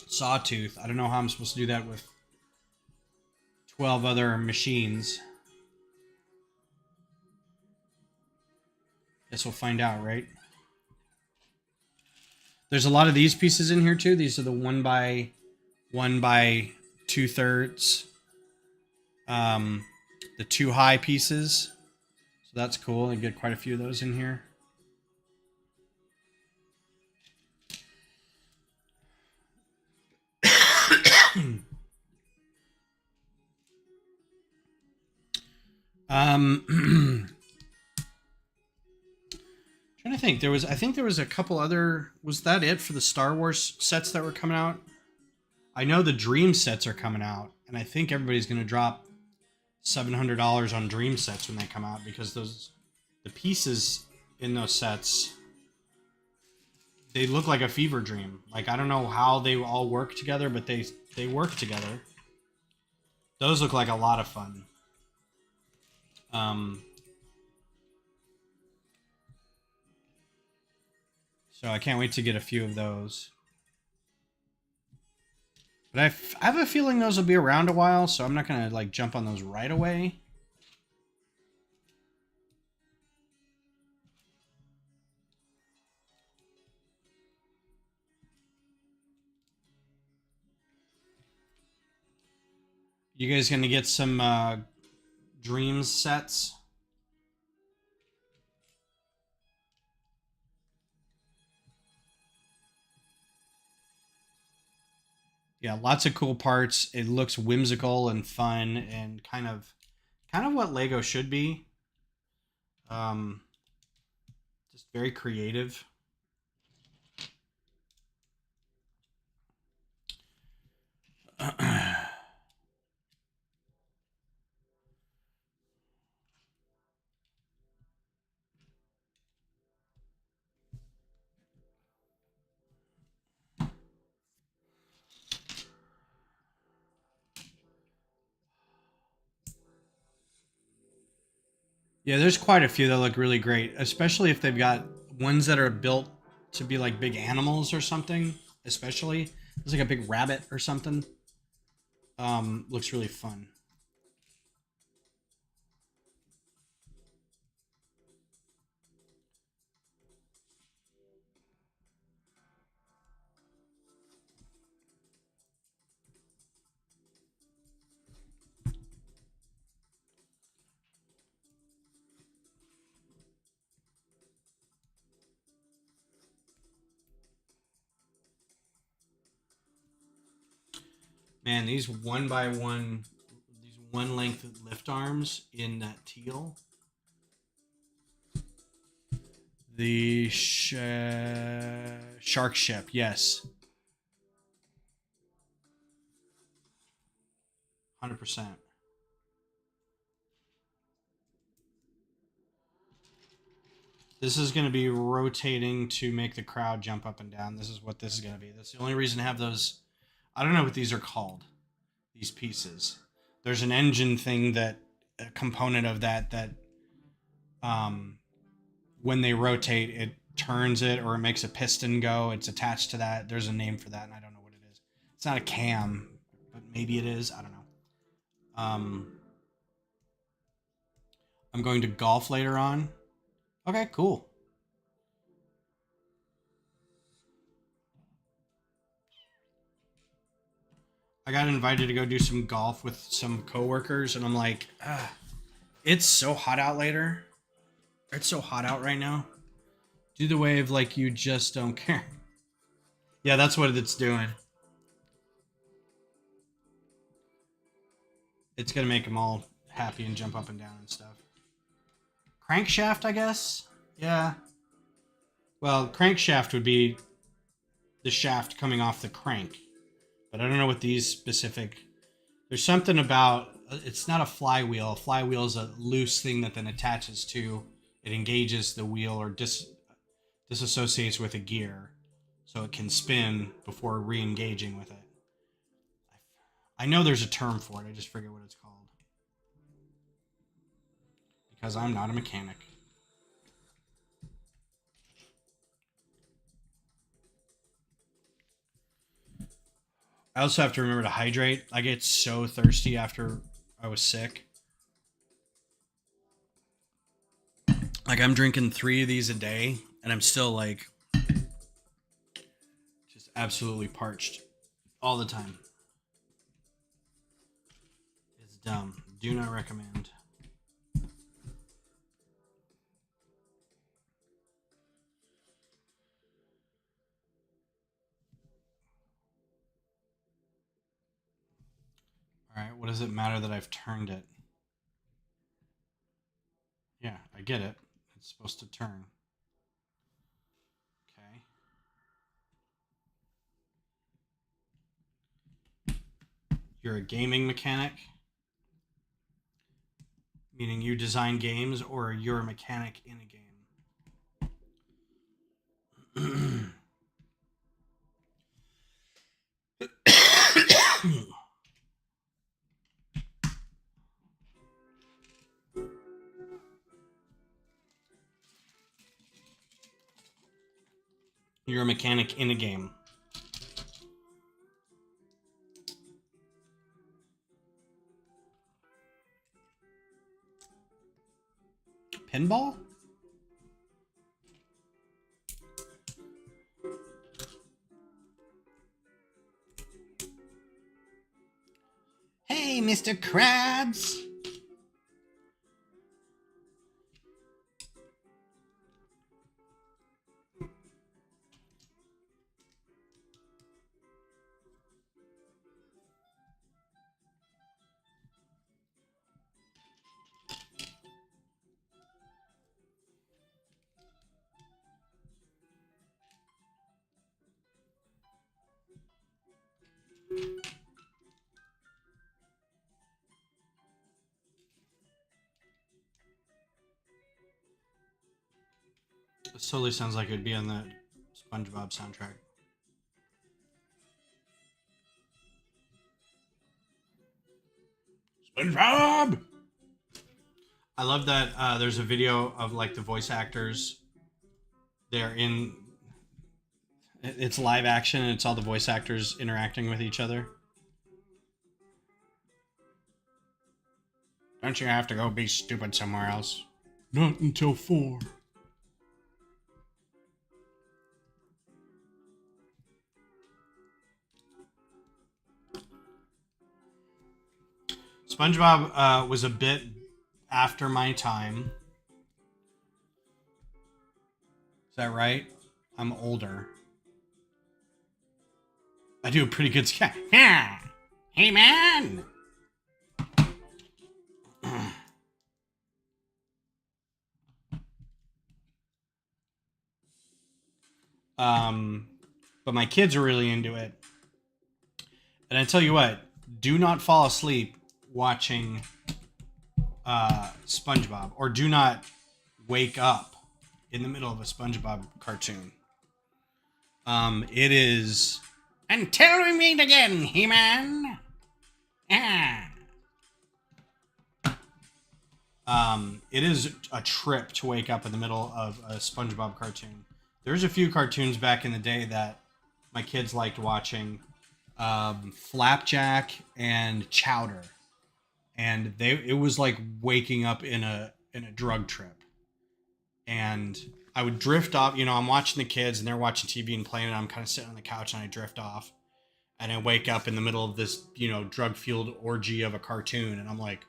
sawtooth. I don't know how I'm supposed to do that with 12 other machines. Guess we'll find out, right? There's a lot of these pieces in here too. These are the 1 by 2/3. The 2 high pieces. So that's cool. I get quite a few of those in here. Trying to think. I think there was a couple other. Was that it for the Star Wars sets that were coming out? I know the Dream sets are coming out, and I think everybody's going to drop $700 on Dream sets when they come out because the pieces in those sets, they look like a fever dream. Like I don't know how they all work together, but they work together. Those look like a lot of fun. Um, so I can't wait to get a few of those. But I have a feeling those will be around a while, so I'm not gonna like jump on those right away. You guys gonna get some Dreams sets? Yeah, lots of cool parts. It looks whimsical and fun and kind of what Lego should be. Um, just very creative. Yeah, there's quite a few that look really great, especially if they've got ones that are built to be like big animals or something. Especially, there's like a big rabbit or something. Looks really fun. Man, these one length lift arms in that teal. The shark ship, yes, 100%. This is going to be rotating to make the crowd jump up and down. This is what this is going to be. That's the only reason to have those. I don't know what these are called. These pieces. There's an engine thing that a component of that um, when they rotate, it turns it or it makes a piston go. It's attached to that. There's a name for that, and I don't know what it is. It's not a cam, but maybe it is. I don't know. I'm going to golf later on. Okay, cool. I got invited to go do some golf with some coworkers, and I'm like, it's so hot out later. It's so hot out right now. Do the wave like you just don't care. Yeah, that's what it's doing. It's gonna make them all happy and jump up and down and stuff. Crankshaft, I guess. Yeah. Well, crankshaft would be the shaft coming off the crank, but I don't know what these specific. There's something about it's not a flywheel. A flywheel is a loose thing that then attaches to. It engages the wheel or disassociates with a gear, so it can spin before re-engaging with it. I know there's a term for it. I just forget what it's called because I'm not a mechanic. I also have to remember to hydrate. I get so thirsty after I was sick. Like I'm drinking 3 of these a day, and I'm still like just absolutely parched all the time. It's dumb. Do not recommend. All right. What does it matter that I've turned it? Yeah, I get it. It's supposed to turn. Okay. You're a gaming mechanic? Meaning you design games, or you're a mechanic in a game? You're a mechanic in a game. Pinball? Hey, Mr. Krabs! This totally sounds like it would be on the SpongeBob soundtrack. SpongeBob! I love that there's a video of like the voice actors. They're in. It's live action and it's all the voice actors interacting with each other. Don't you have to go be stupid somewhere else? Not until 4. SpongeBob was a bit after my time. Is that right? I'm older. I do a pretty good sketch. Hey, man! But my kids are really into it. And I tell you what, do not fall asleep watching SpongeBob, or do not wake up in the middle of a SpongeBob cartoon. It is until we meet again, He-Man. It is a trip to wake up in the middle of a SpongeBob cartoon. There's a few cartoons back in the day that my kids liked watching. Flapjack and Chowder. And it was like waking up in a drug trip. And I would drift off, I'm watching the kids and they're watching TV and playing, and I'm kind of sitting on the couch and I drift off. And I wake up in the middle of this, drug-fueled orgy of a cartoon, and I'm like,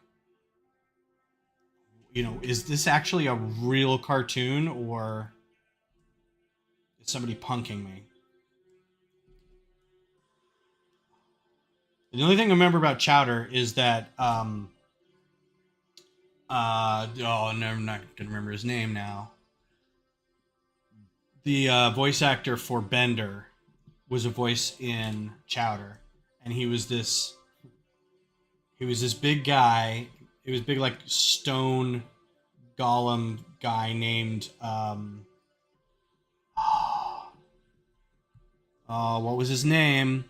is this actually a real cartoon, or is somebody punking me? The only thing I remember about Chowder is that, I'm not gonna remember his name now. The voice actor for Bender was a voice in Chowder, and he was this big guy. He was big, like stone golem guy named what was his name?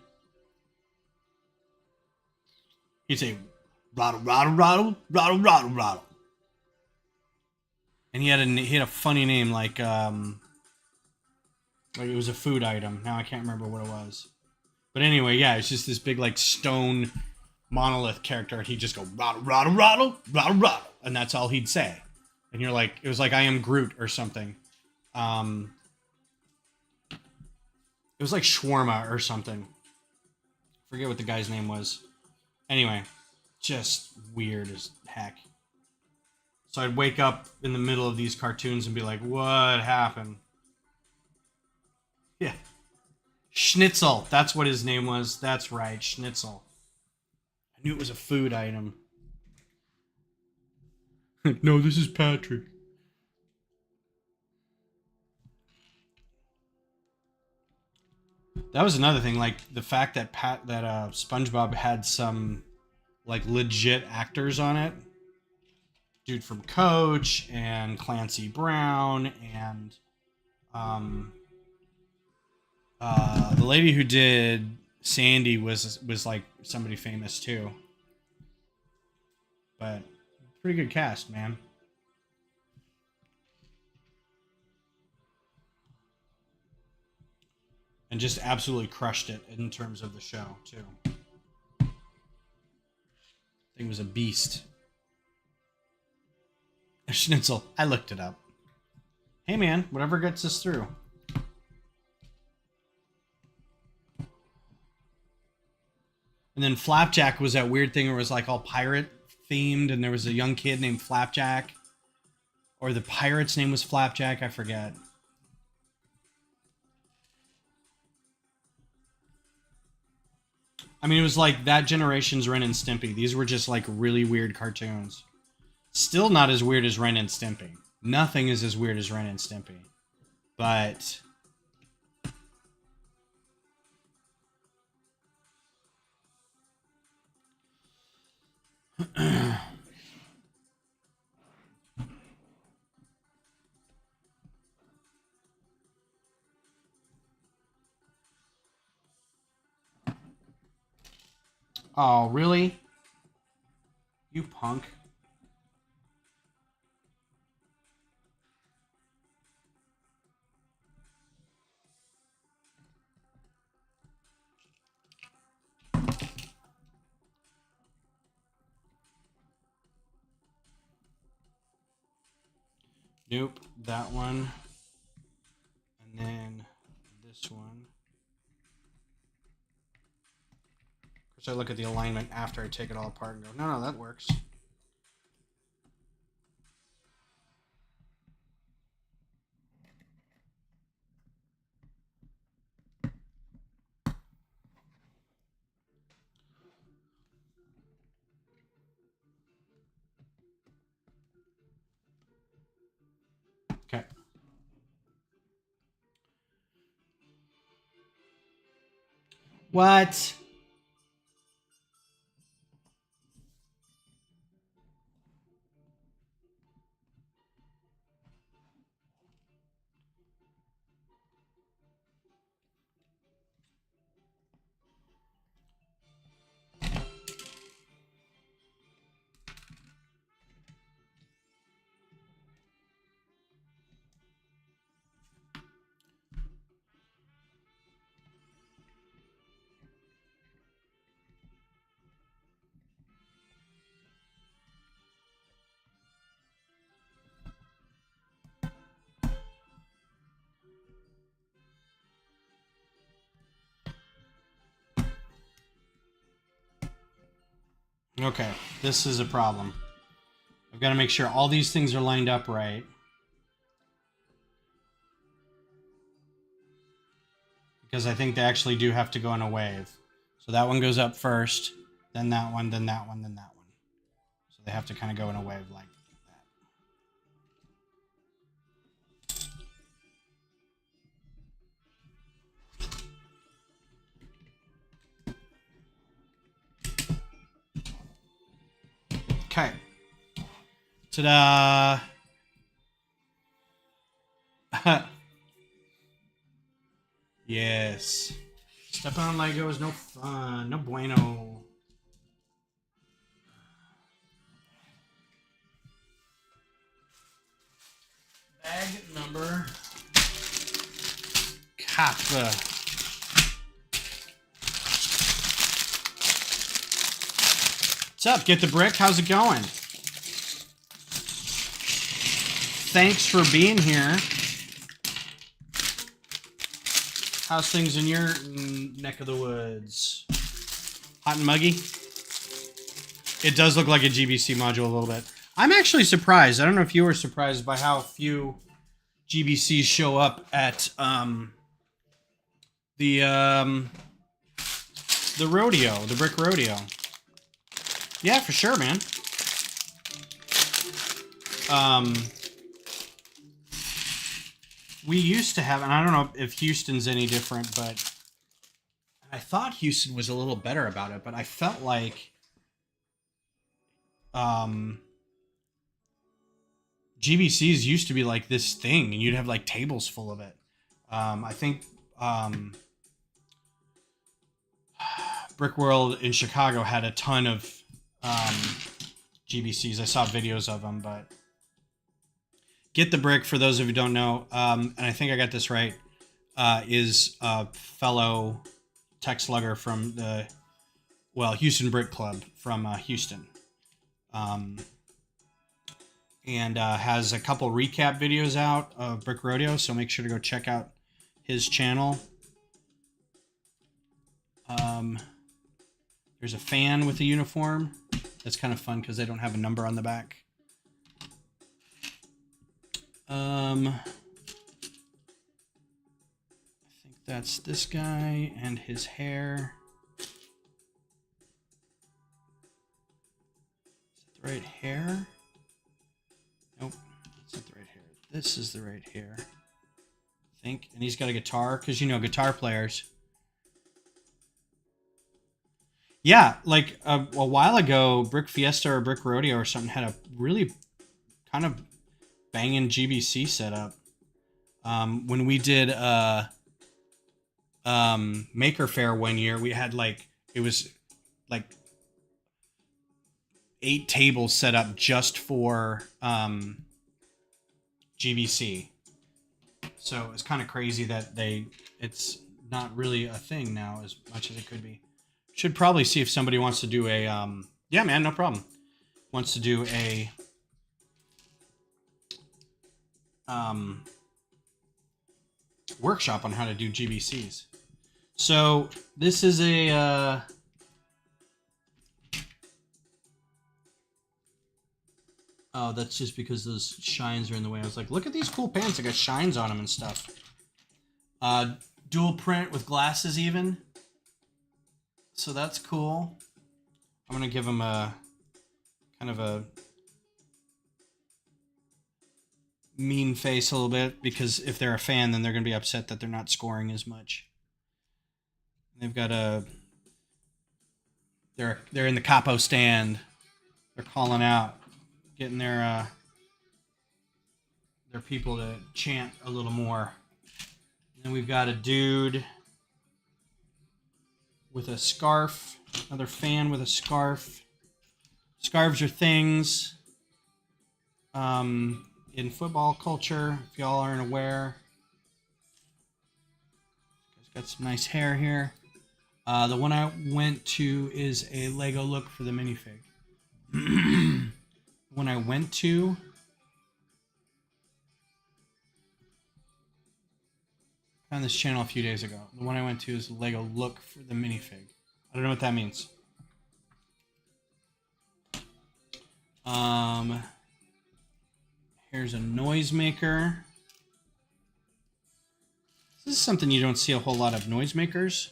He'd say rattle rattle rattle rattle rattle rattle, and he had a funny name, like it was a food item. Now I can't remember what it was. But anyway, yeah, it's just this big like stone monolith character. He'd just go rattle rattle rattle rattle rattle, and that's all he'd say. And you're like, it was like I am Groot or something. It was like Shawarma or something. Forget what the guy's name was. Anyway, just weird as heck. So I'd wake up in the middle of these cartoons and be like, what happened? Yeah. Schnitzel. That's what his name was. That's right, Schnitzel. I knew it was a food item. No, this is Patrick. That was another thing, like the fact that SpongeBob had some like legit actors on it. Dude from Coach and Clancy Brown and the lady who did Sandy was like somebody famous too. But pretty good cast, man. And just absolutely crushed it in terms of the show too. Thing was a beast. Schnitzel. I looked it up. Hey man, whatever gets us through. And then Flapjack was that weird thing where it was like all pirate themed, and there was a young kid named Flapjack. Or the pirate's name was Flapjack, I forget. I mean, it was like that generation's Ren and Stimpy. These were just like really weird cartoons. Still not as weird as Ren and Stimpy. Nothing is as weird as Ren and Stimpy. But oh, really? You punk. Nope, that one. And then this one. Of course, I look at the alignment after I take it all apart and go, no, that works. Okay. What? Okay, this is a problem. I've got to make sure all these things are lined up right. Because I think they actually do have to go in a wave. So that one goes up first, then that one, then that one, then that one. So they have to kind of go in a wave like that. Okay. Ta-da! Yes. Stepping on Lego is no fun. No bueno. Bag number. Kappa. What's up? Get the brick? How's it going? Thanks for being here. How's things in your neck of the woods? Hot and muggy? It does look like a GBC module a little bit. I'm actually surprised. I don't know if you were surprised by how few GBCs show up at the rodeo, the brick rodeo. Yeah, for sure, man. We used to have, and I don't know if Houston's any different, but I thought Houston was a little better about it, but I felt like um, GBCs used to be like this thing, and you'd have like tables full of it. I think um, Brick World in Chicago had a ton of um, GBCs. I saw videos of them, but Get the Brick, for those of you who don't know, and I think I got this right, is a fellow tech slugger from the, well, Houston Brick Club from Houston. And has a couple recap videos out of Brick Rodeo, so make sure to go check out his channel. There's a fan with a uniform. That's kind of fun because they don't have a number on the back. I think that's this guy and his hair. Is that the right hair? Nope, that's not the right hair. This is the right hair, I think. And he's got a guitar, because, you know, guitar players. Yeah, like a while ago, Brick Fiesta or Brick Rodeo or something had a really kind of banging GBC setup. When we did Maker Faire one year, we had like, it was like 8 tables set up just for GBC. So it's kind of crazy that it's not really a thing now as much as it could be. Should probably see if somebody wants to do a yeah, man, no problem. Wants to do a workshop on how to do GBCs. So this is a oh, that's just because those shines are in the way. I was like, look at these cool pants. They got shines on them and stuff. Dual print with glasses even. So that's cool. I'm going to give them a kind of a mean face a little bit, because if they're a fan, then they're going to be upset that they're not scoring as much. They've got a... They're in the capo stand. They're calling out, getting their people to chant a little more. And then we've got a dude with a scarf, another fan with a scarf. Scarves are things in football culture, if y'all aren't aware. He's got some nice hair here. The one I went to is a Lego look for the minifig. When I went to... found this channel a few days ago. The one I went to is a Lego look for the minifig. I don't know what that means. Here's a noisemaker. This is something you don't see a whole lot of, noisemakers.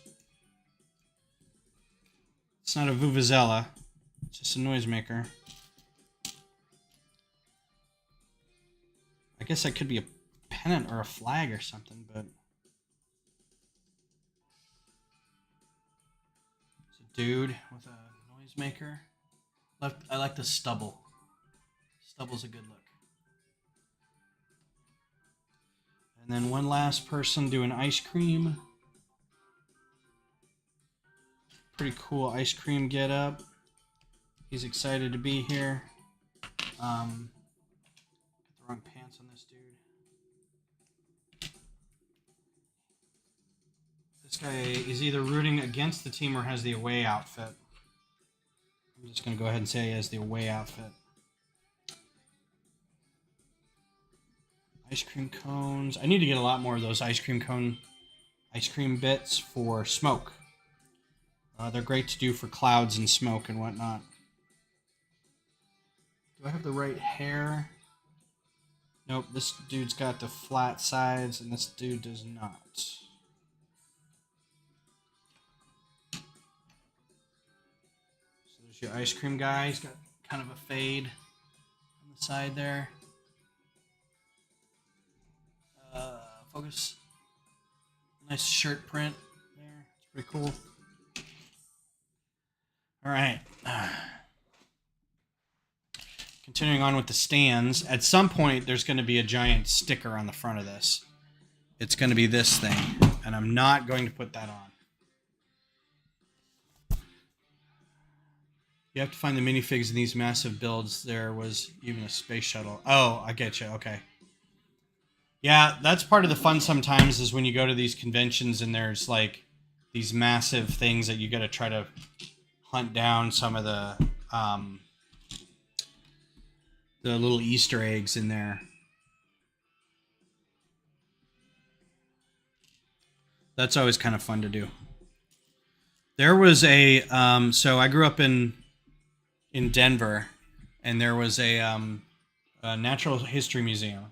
It's not a Vuvuzela. It's just a noisemaker. I guess that could be a pennant or a flag or something, but... it's a dude with a noisemaker. I like the stubble. Stubble's a good look. And then one last person doing ice cream. Pretty cool ice cream get up. He's excited to be here. Got the wrong pants on this dude. This guy is either rooting against the team or has the away outfit. I'm just going to go ahead and say he has the away outfit. Ice cream cones. I need to get a lot more of those ice cream bits for smoke. They're great to do for clouds and smoke and whatnot. Do I have the right hair? Nope, this dude's got the flat sides and this dude does not. So there's your ice cream guy. He's got kind of a fade on the side there. Focus. Nice shirt print there. It's Pretty cool. All right. Continuing on with the stands. At some point, there's going to be a giant sticker on the front of this. It's going to be this thing, and I'm not going to put that on. You have to find the minifigs in these massive builds. There was even a space shuttle. Oh, I get you. Okay. Yeah, that's part of the fun sometimes is when you go to these conventions and there's like these massive things that you got to try to hunt down some of the little Easter eggs in there. That's always kind of fun to do. There was a so I grew up in Denver, and there was a natural history museum.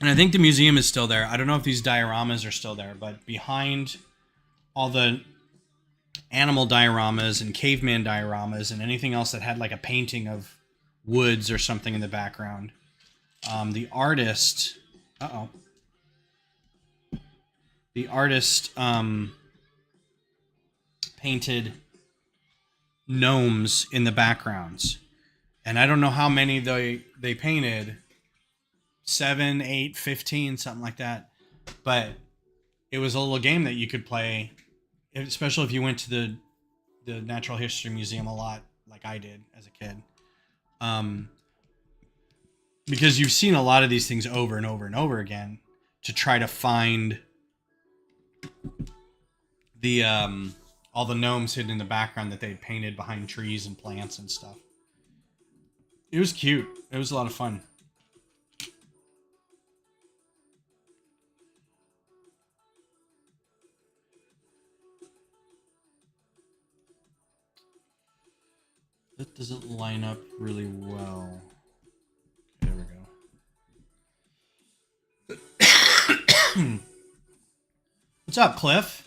And I think the museum is still there. I don't know if these dioramas are still there, but behind all the animal dioramas and caveman dioramas and anything else that had like a painting of woods or something in the background, the artist... The artist painted gnomes in the backgrounds. And I don't know how many they painted. 7, 8, 15, something like that. But it was a little game that you could play, especially if you went to the Natural History Museum a lot, like I did as a kid. Because you've seen a lot of these things over and over and over again to try to find the all the gnomes hidden in the background that they had painted behind trees and plants and stuff. It was cute. It was a lot of fun. That doesn't line up really well. Okay, there we go. What's up, Cliff?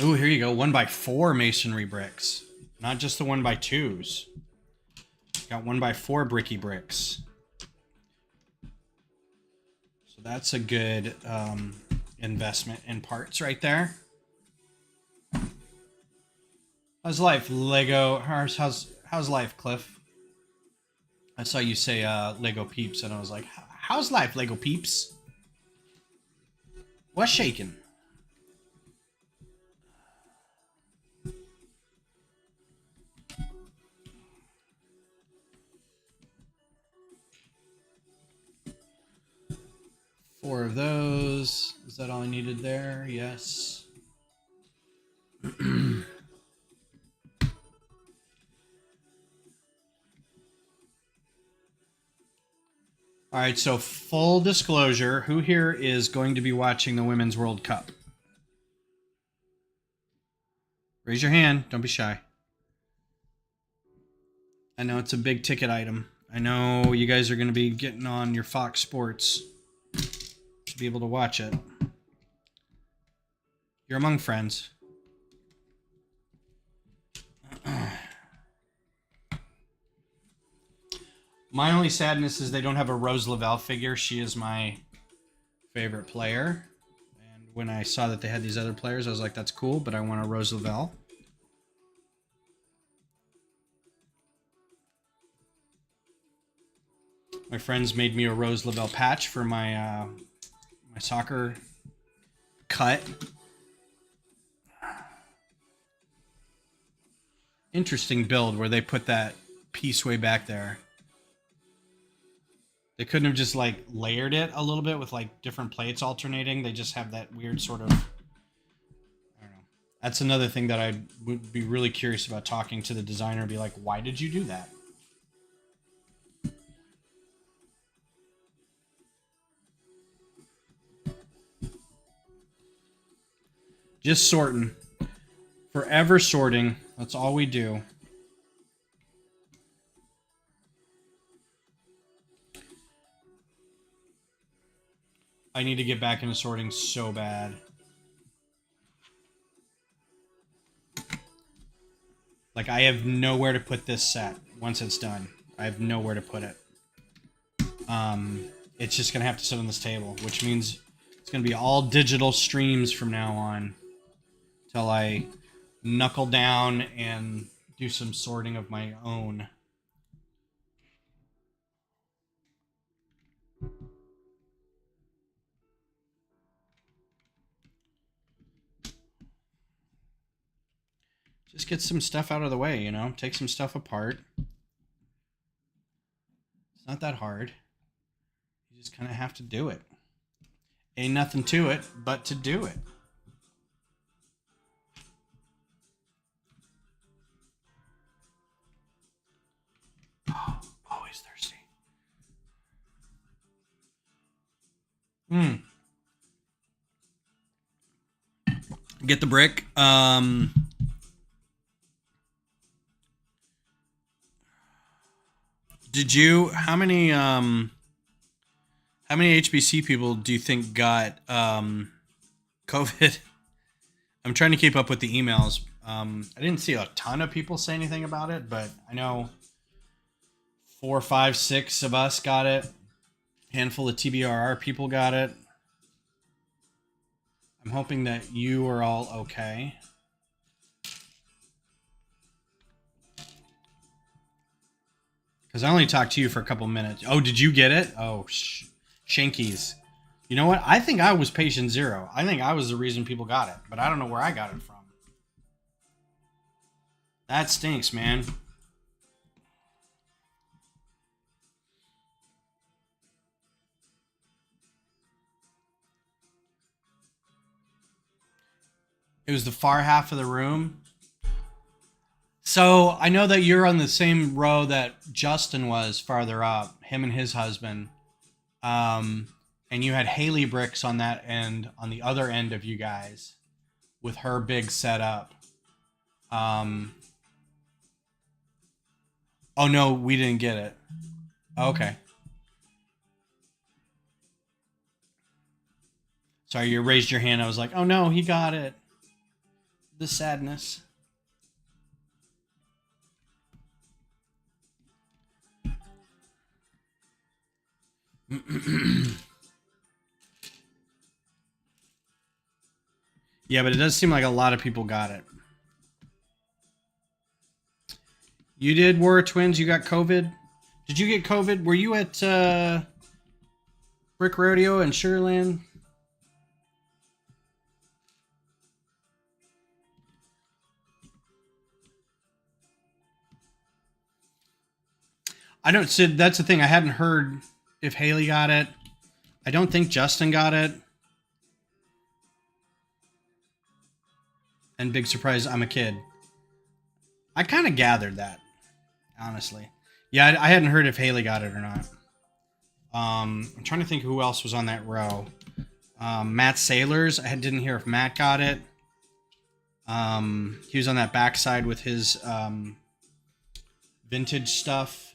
Ooh, here you go. 1x4 masonry bricks. Not just the 1x2s. Got 1x4 bricky bricks. So that's a good investment in parts right there. How's life, Lego? How's life, Cliff? I saw you say Lego Peeps, and I was like, how's life, Lego Peeps? What's shaking? Four of those. Is that all I needed there? Yes. All right, so full disclosure, who here is going to be watching the Women's World Cup? Raise your hand. Don't be shy. I know it's a big ticket item. I know you guys are going to be getting on your Fox Sports to be able to watch it. You're among friends. My only sadness is they don't have a Rose Lavelle figure. She is my favorite player. And when I saw that they had these other players, I was like, that's cool, but I want a Rose Lavelle. My friends made me a Rose Lavelle patch for my my soccer cut. Interesting build where they put that piece way back there. They couldn't have just like layered it a little bit with like different plates alternating. They just have that weird sort of, I don't know. That's another thing that I would be really curious about talking to the designer and be like, why did you do that? Just sorting. Forever sorting. That's all we do. I need to get back into sorting so bad. Like, I have nowhere to put this set once it's done. I have nowhere to put it. it's just gonna have to sit on this table, which means it's gonna be all digital streams from now on till I knuckle down and do some sorting of my own. Just get some stuff out of the way, you know? Take some stuff apart. It's not that hard. You just kind of have to do it. Ain't nothing to it but to do it. Oh, always thirsty. Get the brick. Did you? How many HBC people do you think got COVID? I'm trying to keep up with the emails. I didn't see a ton of people say anything about it, but I know 4, 5, 6 of us got it. A handful of TBRR people got it. I'm hoping that you are all okay. Because I only talked to you for a couple minutes. Oh, did you get it? Oh, Shankies. You know what? I think I was patient zero. I think I was the reason people got it. But I don't know where I got it from. That stinks, man. It was the far half of the room. So I know that you're on the same row that Justin was farther up, him and his husband. And you had Haley Bricks on that end, on the other end of you guys, with her big setup. Oh no, we didn't get it. Okay. Sorry, you raised your hand. I was like, oh no, he got it. The sadness. Yeah, but it does seem like a lot of people got it. You did, War Twins? You got COVID? Did you get COVID? Were you at Brick Rodeo in Sugarland? I don't. Sid, that's the thing. I hadn't heard if Haley got it. I don't think Justin got it. And big surprise, I'm a kid. I kind of gathered that, honestly. Yeah, I hadn't heard if Haley got it or not. I'm trying to think who else was on that row. Matt Sailors. I didn't hear if Matt got it. He was on that backside with his vintage stuff.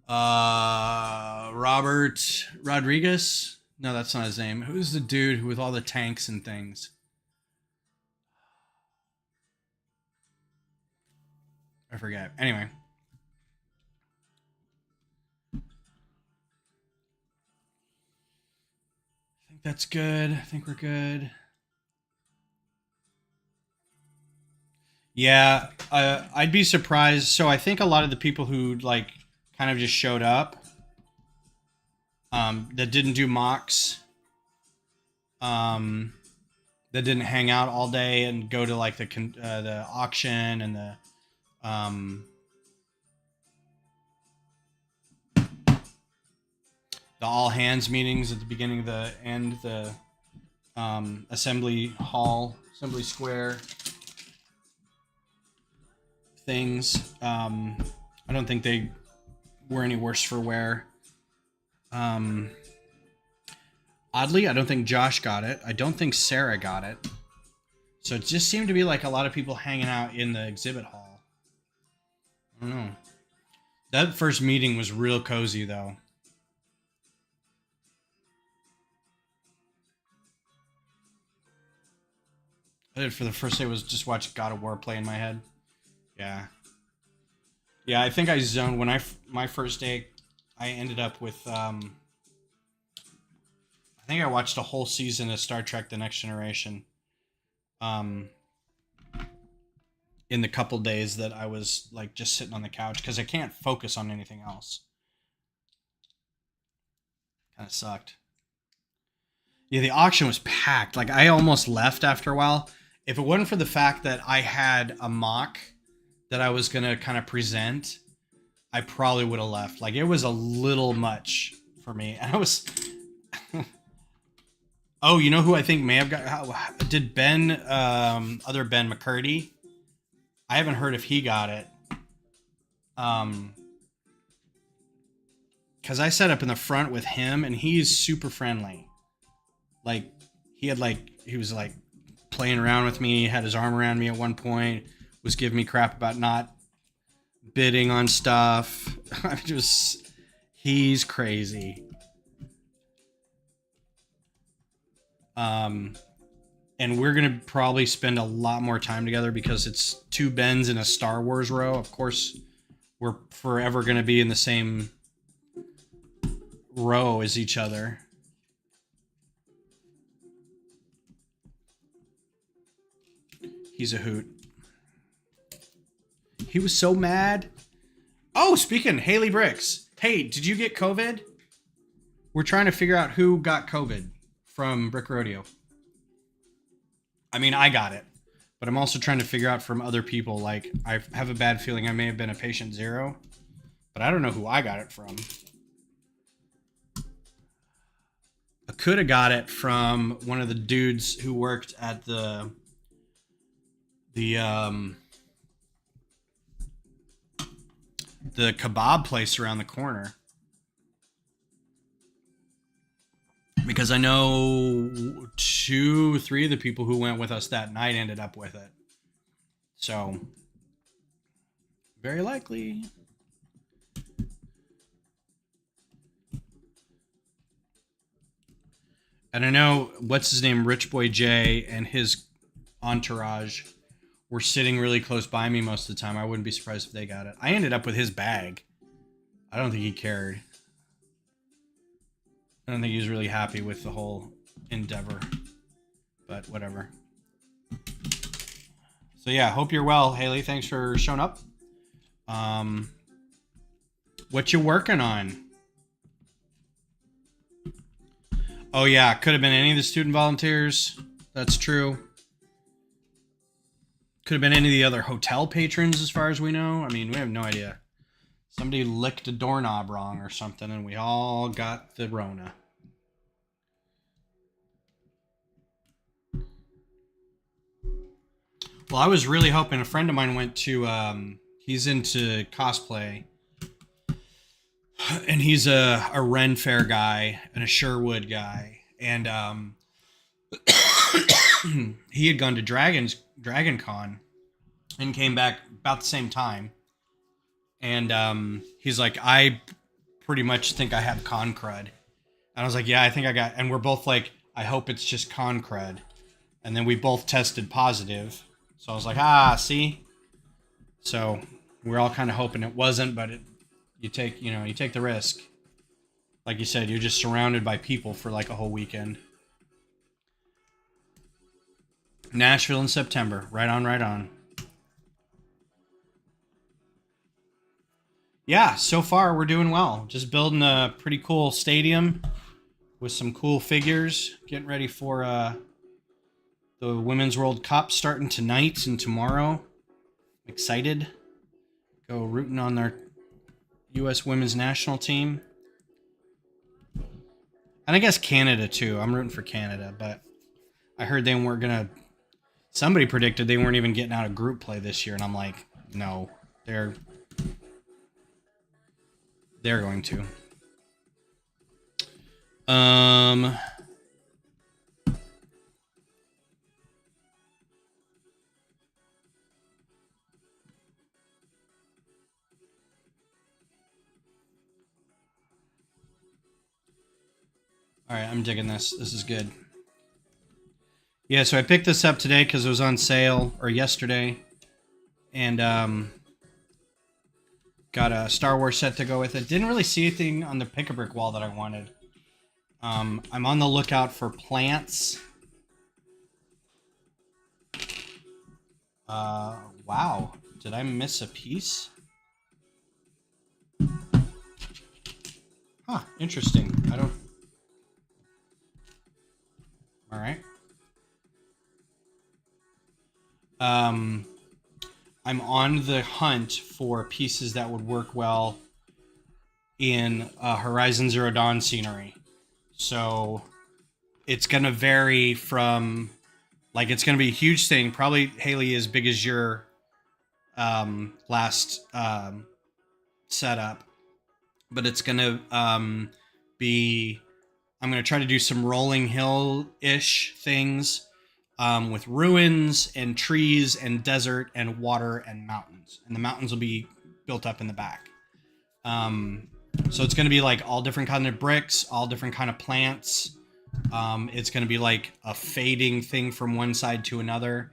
Robert Rodriguez. No, that's not his name. Who's the dude who with all the tanks and things? I forget. Anyway. I think that's good. I think we're good. Yeah, I'd be surprised. So I think a lot of the people who like kind of just showed up, that didn't do mocks, that didn't hang out all day and go to like the auction and the all hands meetings at the beginning of the end, the assembly hall, assembly square things. I don't think they were any worse for wear. Oddly, I don't think Josh got it. I don't think Sarah got it. So it just seemed to be like a lot of people hanging out in the exhibit hall. I don't know. That first meeting was real cozy, though. I did for the first day was just watch God of War play in my head. Yeah. Yeah, I think I zoned when my first day. I ended up with I think I watched a whole season of Star Trek: The Next Generation. Um, in the couple days that I was like just sitting on the couch because I can't focus on anything else. Kind of sucked. Yeah, the auction was packed. Like I almost left after a while. If it wasn't for the fact that I had a mock that I was gonna kind of present, I probably would have left. Like it was a little much for me. And I was oh, you know who I think may have got did Ben other Ben McCurdy? I haven't heard if he got it. Because I sat up in the front with him and he's super friendly. Like he was like playing around with me, had his arm around me at one point, was giving me crap about not bidding on stuff. He's crazy. And we're gonna probably spend a lot more time together because it's two Bens in a Star Wars row. Of course, we're forever gonna be in the same row as each other. He's a hoot. He was so mad. Oh, speaking, Haley Bricks. Hey, did you get COVID? We're trying to figure out who got COVID from Brick Rodeo. I mean, I got it, but I'm also trying to figure out from other people. Like, I have a bad feeling I may have been a patient zero, but I don't know who I got it from. I could have got it from one of the dudes who worked at the kebab place around the corner. Because I know 2-3 of the people who went with us that night ended up with it. So, very likely. And I know, what's his name, Rich Boy J and his entourage were sitting really close by me most of the time. I wouldn't be surprised if they got it. I ended up with his bag. I don't think he cared. I don't think he was really happy with the whole endeavor. But whatever. So yeah, hope you're well, Haley. Thanks for showing up. What you working on? Oh yeah, could have been any of the student volunteers. That's true. Could have been any of the other hotel patrons as far as we know. I mean, we have no idea. Somebody licked a doorknob wrong or something and we all got the Rona. Well, I was really hoping, a friend of mine went to, he's into cosplay. And he's a Ren Fair guy and a Sherwood guy. And he had gone to Dragon Con and came back about the same time. And he's like, I pretty much think I have con crud. And I was like, yeah, I think I got, and we're both like, I hope it's just con crud. And then we both tested positive. So I was like, see? So we're all kind of hoping it wasn't, but you take the risk. Like you said, you're just surrounded by people for like a whole weekend. Nashville in September. Right on, right on. Yeah, so far we're doing well. Just building a pretty cool stadium with some cool figures. Getting ready for the Women's World Cup starting tonight and tomorrow. Excited. Go rooting on their U.S. Women's National Team. And I guess Canada too. I'm rooting for Canada, but I heard they weren't gonna. Somebody predicted they weren't even getting out of group play this year, and I'm like, no, they're going to. All right, I'm digging this. This is good. Yeah, so I picked this up today because it was on sale, or yesterday, and got a Star Wars set to go with it. Didn't really see anything on the pick-a-brick wall that I wanted. I'm on the lookout for plants. Wow. Did I miss a piece? Huh, interesting. I don't... All right. I'm on the hunt for pieces that would work well in Horizon Zero Dawn scenery. So it's going to vary from, like, it's going to be a huge thing. Probably, Haley, as big as your last setup. But it's going to be, I'm going to try to do some rolling hill-ish things with ruins and trees and desert and water and mountains. And the mountains will be built up in the back. So it's going to be like all different kind of bricks, all different kind of plants. It's going to be like a fading thing from one side to another.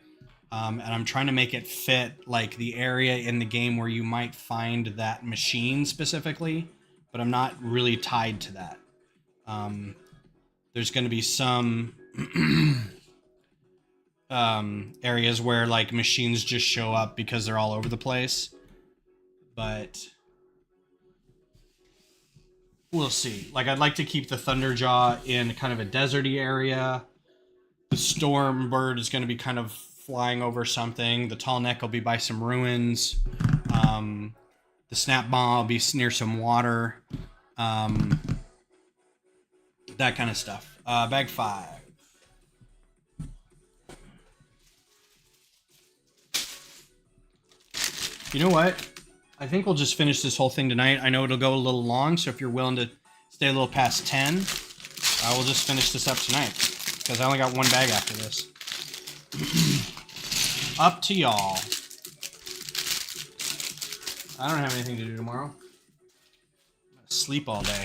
And I'm trying to make it fit like the area in the game where you might find that machine specifically, but I'm not really tied to that. There's going to be some areas where like machines just show up because they're all over the place, but we'll see. Like, I'd like to keep the Thunderjaw in kind of a deserty area. The Storm Bird is going to be kind of flying over something. The Tall Neck will be by some ruins. The Snap Maw will be near some water. That kind of stuff. Bag 5. You know what? I think we'll just finish this whole thing tonight. I know it'll go a little long, so if you're willing to stay a little past 10, I will just finish this up tonight, because I only got one bag after this. Up to y'all. I don't have anything to do tomorrow. I'm gonna sleep all day.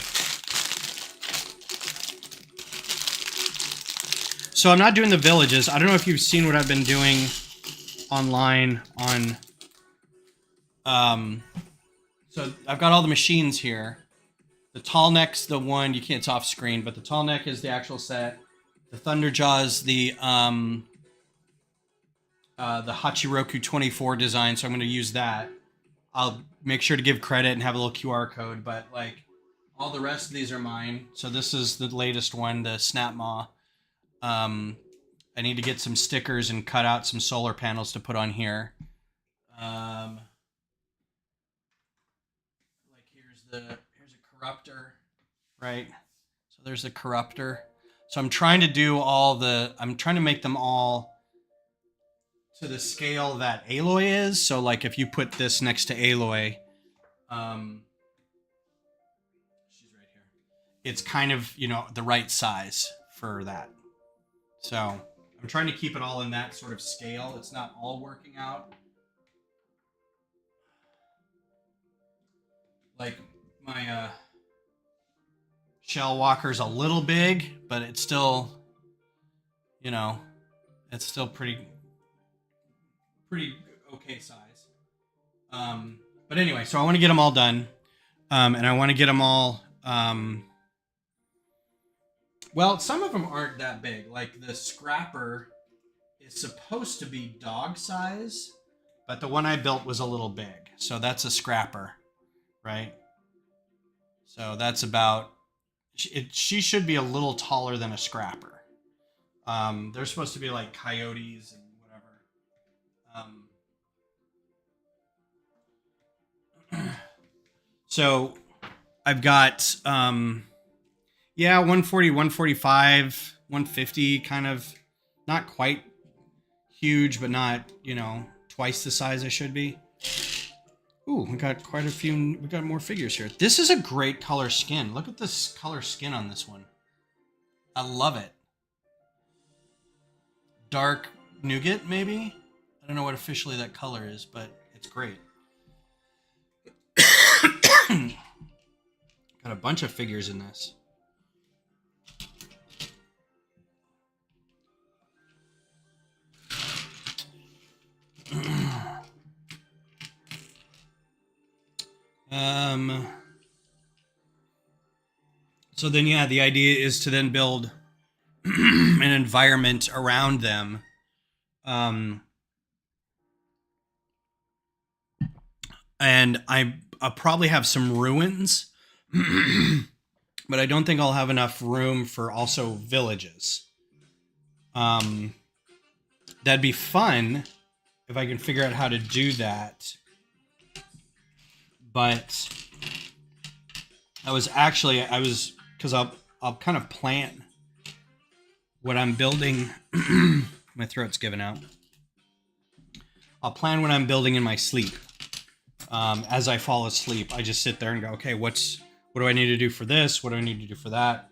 So I'm not doing the villages. I don't know if you've seen what I've been doing online on... So I've got all the machines here. The Tall Neck's the one, you can't, it's off screen, but the Tall Neck is the actual set. The Thunderjaw is the Hachiroku 24 design, so I'm going to use that. I'll make sure to give credit and have a little QR code, but like all the rest of these are mine. So this is the latest one, the Snap Maw. I need to get some stickers and cut out some solar panels to put on here. Here's a corruptor, right? So there's a corruptor. So I'm trying to make them all to the scale that Aloy is. So like if you put this next to Aloy, she's right here. It's kind of, the right size for that. So I'm trying to keep it all in that sort of scale. It's not all working out. Like my Shell Walker's a little big, but it's still, it's still pretty okay size. But anyway, so I want to get them all done. And I want to get them all, well, some of them aren't that big. Like the Scrapper is supposed to be dog size, but the one I built was a little big. So that's a Scrapper, right? So that's about, she should be a little taller than a Scrapper. They're supposed to be like coyotes and whatever. So I've got, 140, 145, 150, kind of not quite huge, but not, twice the size I should be. Ooh, we got quite a few. We got more figures here. This is a great color skin. Look at this color skin on this one. I love it. Dark nougat, maybe? I don't know what officially that color is, but it's great. Got a bunch of figures in this. So then, yeah, the idea is to then build an environment around them. And I'll probably have some ruins, but I don't think I'll have enough room for also villages. That'd be fun if I can figure out how to do that. But because I'll kind of plan what I'm building. My throat's giving out. I'll plan what I'm building in my sleep. As I fall asleep, I just sit there and go, okay, what do I need to do for this? What do I need to do for that?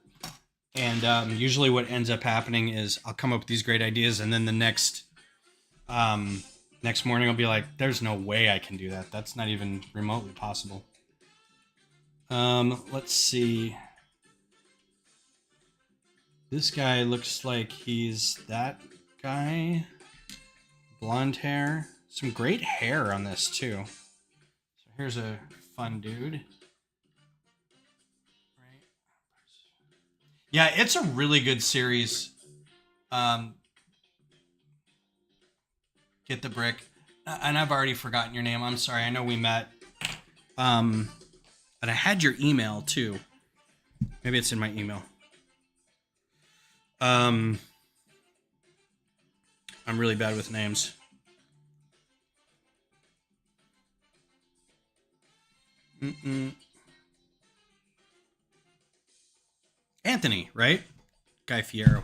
And usually what ends up happening is I'll come up with these great ideas, and then the next morning I'll be like, there's no way I can do that. That's not even remotely possible. Let's see. This guy looks like he's that guy. Blonde hair. Some great hair on this too. So here's a fun dude. Right. Yeah, it's a really good series. Get the brick. And I've already forgotten your name. I'm sorry. I know we met. And I had your email too. Maybe it's in my email. I'm really bad with names. Anthony, right? Guy Fiero.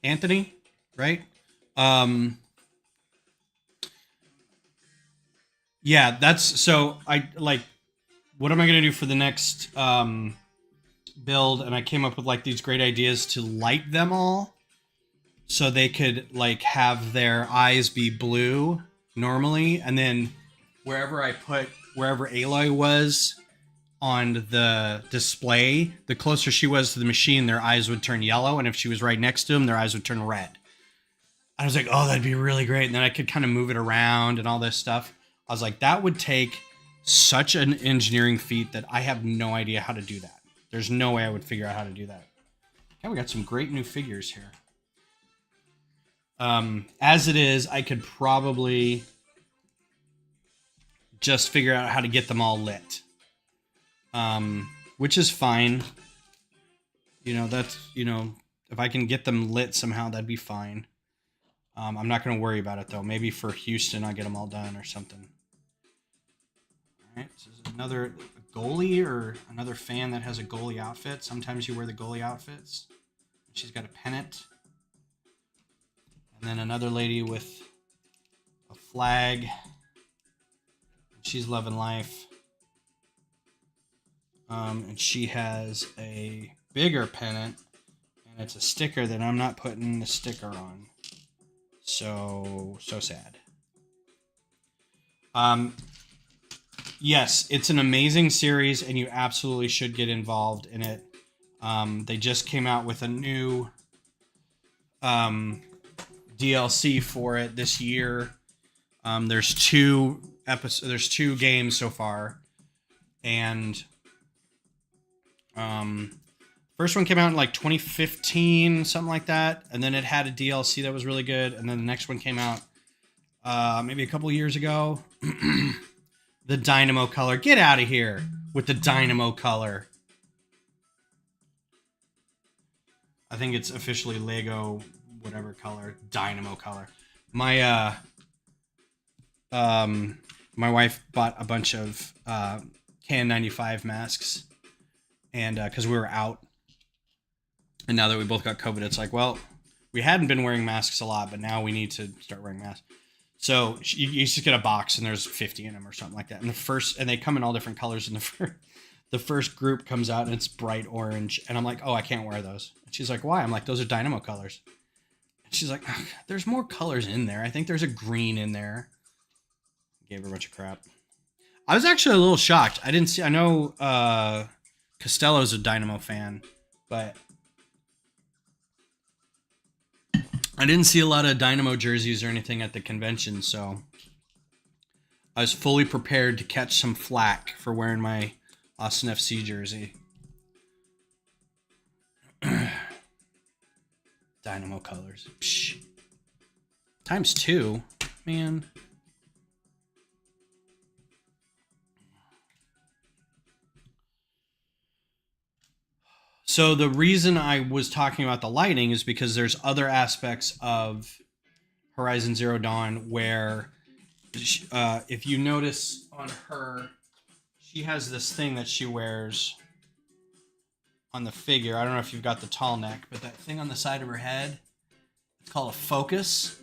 Anthony, right? Yeah, that's so I like what am I going to do for the next build? And I came up with like these great ideas to light them all so they could like have their eyes be blue normally, and then wherever Aloy was on the display, the closer she was to the machine, their eyes would turn yellow, and if she was right next to them, their eyes would turn red. I was like, oh, that'd be really great. And then I could kind of move it around and all this stuff. I was like, that would take such an engineering feat that I have no idea how to do that. There's no way I would figure out how to do that. Okay, we got some great new figures here. As it is, I could probably just figure out how to get them all lit. Which is fine. That's, if I can get them lit somehow, that'd be fine. I'm not going to worry about it, though. Maybe for Houston, I'll get them all done or something. All right, so this is another goalie or another fan that has a goalie outfit. Sometimes you wear the goalie outfits. She's got a pennant. And then another lady with a flag. She's loving life. And she has a bigger pennant. And it's a sticker that I'm not putting the sticker on. So sad. Yes, it's an amazing series, and you absolutely should get involved in it. They just came out with a new DLC for it this year. There's two games so far, and first one came out in like 2015, something like that, and then it had a DLC that was really good, and then the next one came out maybe a couple years ago. The Dynamo color. Get out of here with the Dynamo color. I think it's officially Lego whatever color. Dynamo color. My wife bought a bunch of KN95 masks, and because we were out, and now that we both got COVID, it's like, well, we hadn't been wearing masks a lot, but now we need to start wearing masks. So you just get a box and there's 50 in them or something like that. And they come in all different colors. And the first group comes out and it's bright orange. And I'm like, oh, I can't wear those. And she's like, why? I'm like, those are Dynamo colors. And she's like, there's more colors in there. I think there's a green in there. Gave her a bunch of crap. I was actually a little shocked. I know Costello's a Dynamo fan, but I didn't see a lot of Dynamo jerseys or anything at the convention, so I was fully prepared to catch some flack for wearing my Austin FC jersey. Dynamo colors. Psh. ×2, man. So the reason I was talking about the lighting is because there's other aspects of Horizon Zero Dawn where, if you notice on her, she has this thing that she wears on the figure. I don't know if you've got the tall neck, but that thing on the side of her head, it's called a focus.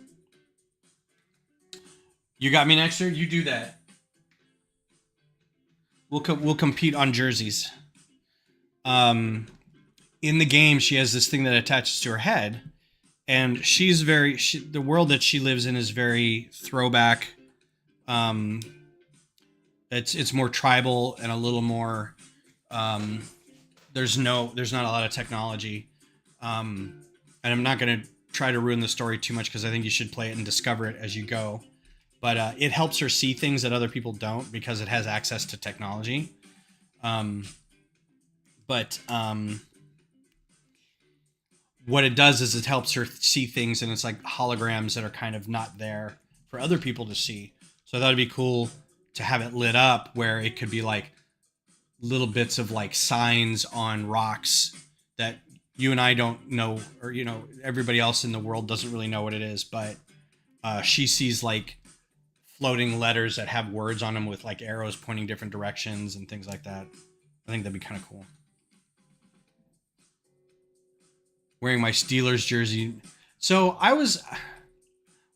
You got me next year? You do that. We'll compete on jerseys. In the game, she has this thing that attaches to her head, and she's the world that she lives in is very throwback. It's more tribal and a little more. There's not a lot of technology, and I'm not going to try to ruin the story too much because I think you should play it and discover it as you go. But it helps her see things that other people don't because it has access to technology. What it does is it helps her see things, and it's like holograms that are kind of not there for other people to see. So that would be cool to have it lit up where it could be like little bits of like signs on rocks that you and I don't know, or everybody else in the world doesn't really know what it is, but she sees like floating letters that have words on them with like arrows pointing different directions and things like that. I think that'd be kind of cool. Wearing my Steelers jersey. So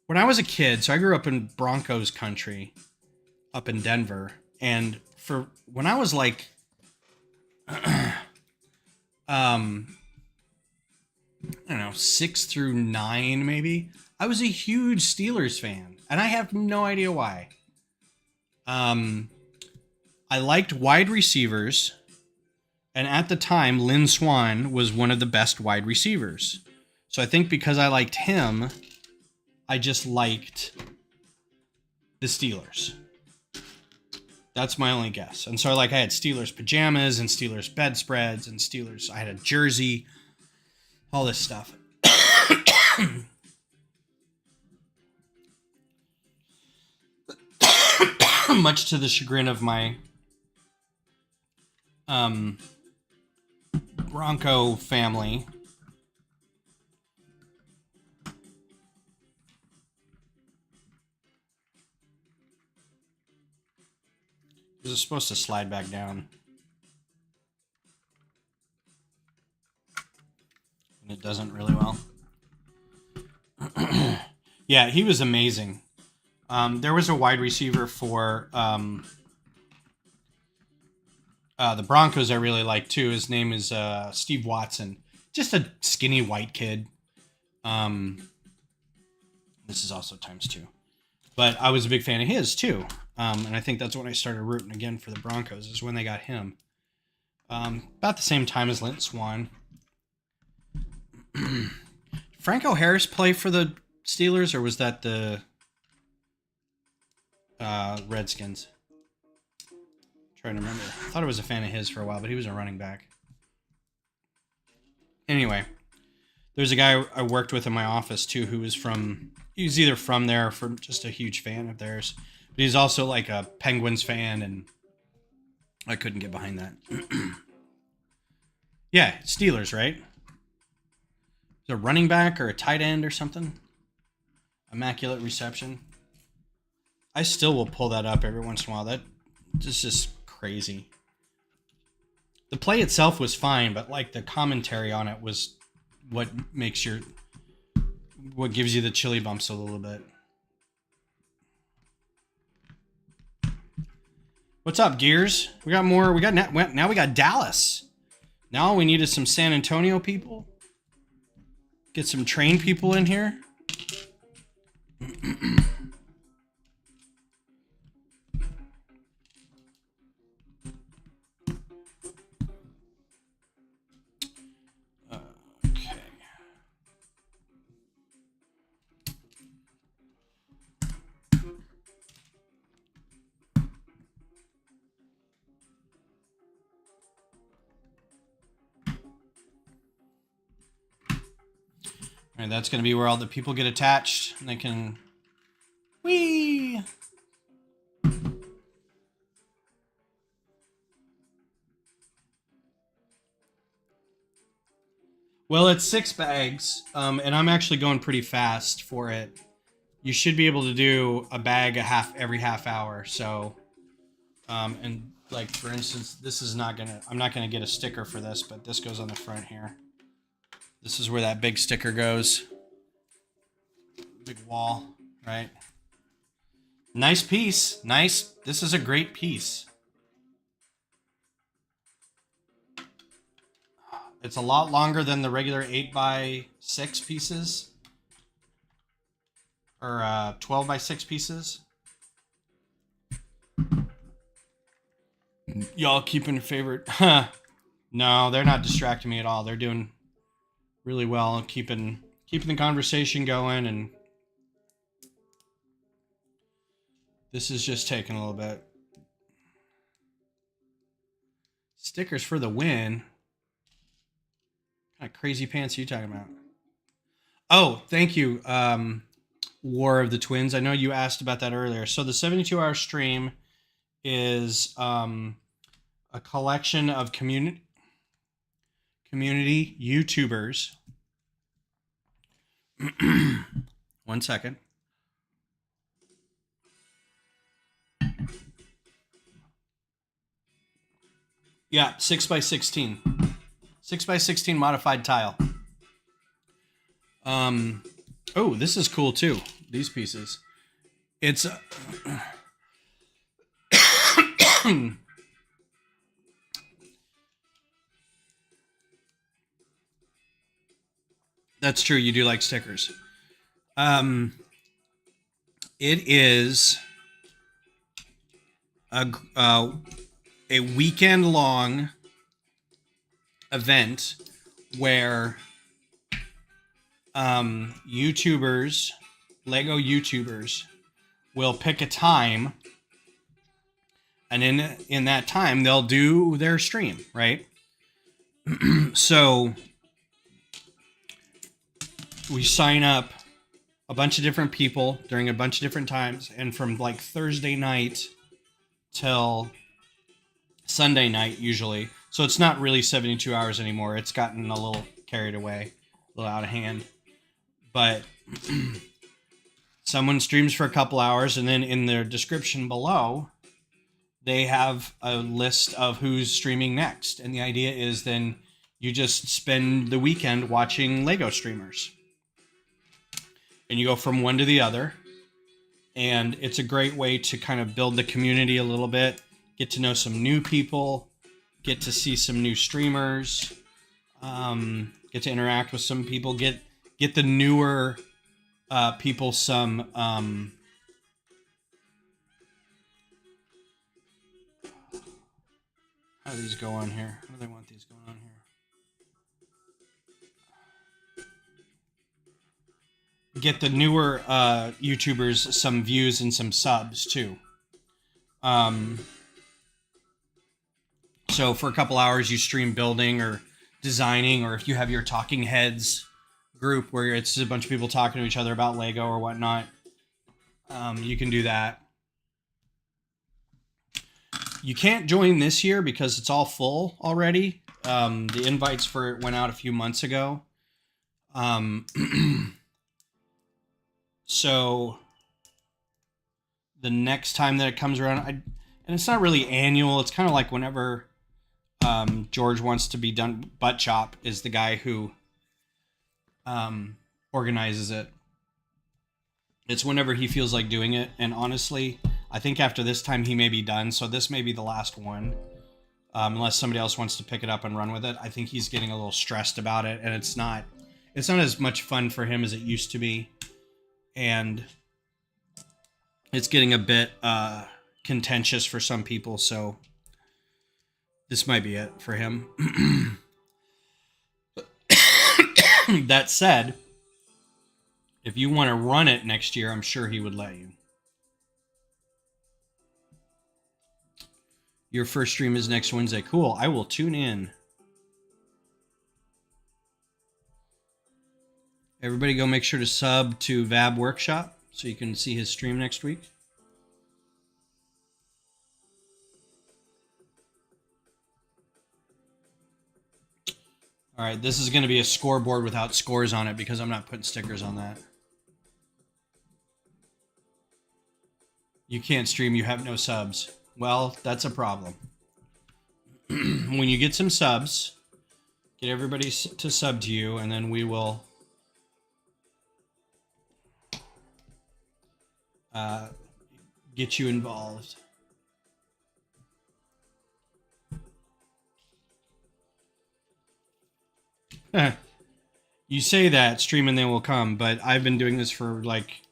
when I was a kid, so I grew up in Broncos country up in Denver. And when I was like, I don't know, 6 through 9, maybe, I was a huge Steelers fan, and I have no idea why. I liked wide receivers, and at the time, Lynn Swann was one of the best wide receivers. So I think because I liked him, I just liked the Steelers. That's my only guess. And so I had Steelers pajamas and Steelers bedspreads and Steelers. I had a jersey, all this stuff. Much to the chagrin of my Bronco family. This is supposed to slide back down. And it doesn't really well. Yeah, he was amazing. There was a wide receiver for the Broncos I really like too. His name is Steve Watson. Just a skinny white kid. This is also ×2. But I was a big fan of his too. And I think that's when I started rooting again for the Broncos, is when they got him. About the same time as Lynn Swann. Franco Harris play for the Steelers, or was that the Redskins? I'm trying to remember. I thought I was a fan of his for a while, but he was a running back. Anyway, there's a guy I worked with in my office too who was either from there or from just a huge fan of theirs. But he's also like a Penguins fan, and I couldn't get behind that. Yeah, Steelers, right? Is it a running back or a tight end or something? Immaculate reception. I still will pull that up every once in a while. That is just crazy. The play itself was fine, but like the commentary on it was what gives you the chilly bumps a little bit. What's up, Gears? We got more. Now we got Dallas. Now all we need is some San Antonio people. Get some train people in here. And that's going to be where all the people get attached and they can... Whee! Well, it's 6 bags, and I'm actually going pretty fast for it. You should be able to do a bag every half hour. So, and like for instance, this is not gonna. I'm not gonna get a sticker for this, but this goes on the front here. This is where that big sticker goes. Big wall, right? Nice piece. Nice. This is a great piece. It's a lot longer than the regular 8x6 pieces. Or 12x6 pieces. Y'all keeping a favorite? No, they're not distracting me at all. They're doing really well, keeping the conversation going, and this is just taking a little bit. Stickers for the win. What kind of crazy pants are you talking about? Oh, thank you, War of the Twins. I know you asked about that earlier. So the 72-hour stream is a collection of community YouTubers. One second. Yeah, 6x16. 6x16 modified tile. Oh, this is cool too. These pieces. It's That's true. You do like stickers. It is a weekend long event where YouTubers, Lego YouTubers, will pick a time, and in that time they'll do their stream, right? So we sign up a bunch of different people during a bunch of different times, and from like Thursday night till Sunday night usually. So it's not really 72 hours anymore. It's gotten a little carried away, a little out of hand. But someone streams for a couple hours, and then in their description below, they have a list of who's streaming next. And the idea is then you just spend the weekend watching Lego streamers. And you go from one to the other. And it's a great way to kind of build the community a little bit, get to know some new people, get to see some new streamers, get to interact with some people, get the newer people some how do these go on here? How do they want these going on here? Get the newer YouTubers some views and some subs too. So for a couple hours you stream building or designing, or if you have your talking heads group where it's a bunch of people talking to each other about Lego or whatnot, you can do that. You can't join this year because it's all full already. The invites for it went out a few months ago. So the next time that it comes around, and it's not really annual. It's kind of like whenever George wants to be done. Butt Chop is the guy who organizes it. It's whenever he feels like doing it. And honestly, I think after this time he may be done. So this may be the last one. Unless somebody else wants to pick it up and run with it. I think he's getting a little stressed about it. And it's not as much fun for him as it used to be. And it's getting a bit contentious for some people. So this might be it for him. That said, if you want to run it next year, I'm sure he would let you. Your first stream is next Wednesday. Cool. I will tune in. Everybody go make sure to sub to Vab Workshop so you can see his stream next week. All right, this is going to be a scoreboard without scores on it because I'm not putting stickers on that. You can't stream, you have no subs. Well, that's a problem. When you get some subs, get everybody to sub to you, and then we will get you involved. You say that, stream and they will come, but I've been doing this for like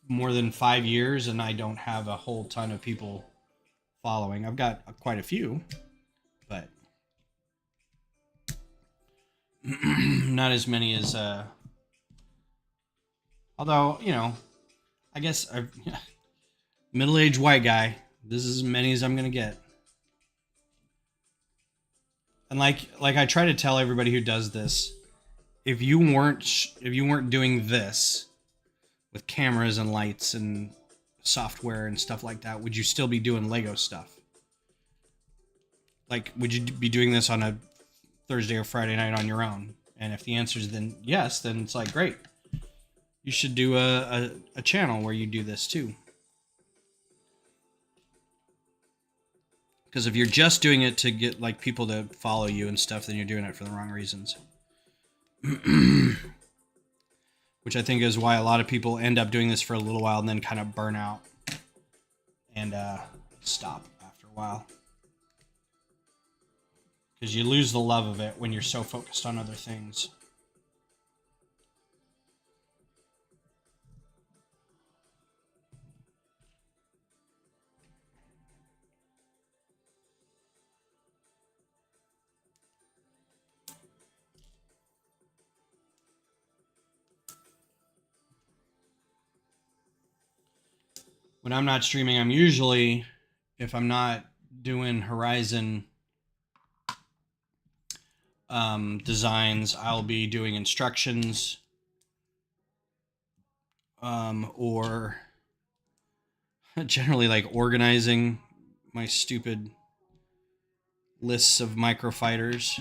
more than 5 years, and I don't have a whole ton of people following. I've got quite a few, but not as many as although, you know, I guess middle-aged white guy, this is as many as I'm gonna get. And like I try to tell everybody who does this, if you weren't doing this with cameras and lights and software and stuff like that, would you still be doing Lego stuff? Like, would you be doing this on a Thursday or Friday night on your own? And if the answer is then yes, then it's like, great. You should do a channel where you do this too. Because if you're just doing it to get like people to follow you and stuff, then you're doing it for the wrong reasons. Which I think is why a lot of people end up doing this for a little while and then kind of burn out and stop after a while. Because you lose the love of it when you're so focused on other things. When I'm not streaming, I'm usually, if I'm not doing Horizon designs, I'll be doing instructions or generally like organizing my stupid lists of microfighters.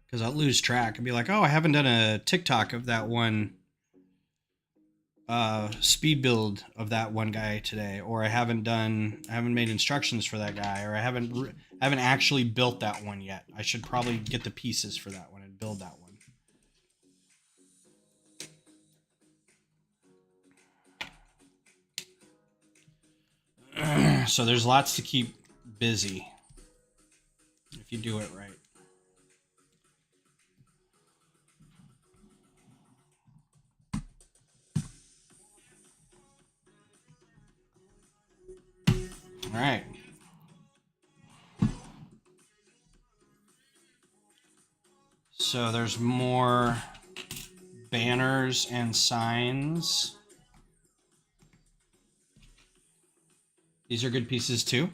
Because I'll lose track and be like, oh, I haven't done a TikTok of that one speed build of that one guy today, or I haven't made instructions for that guy, or I haven't actually built that one yet. I should probably get the pieces for that one and build that one. So there's lots to keep busy if you do it right. All right. So there's more banners and signs. These are good pieces too.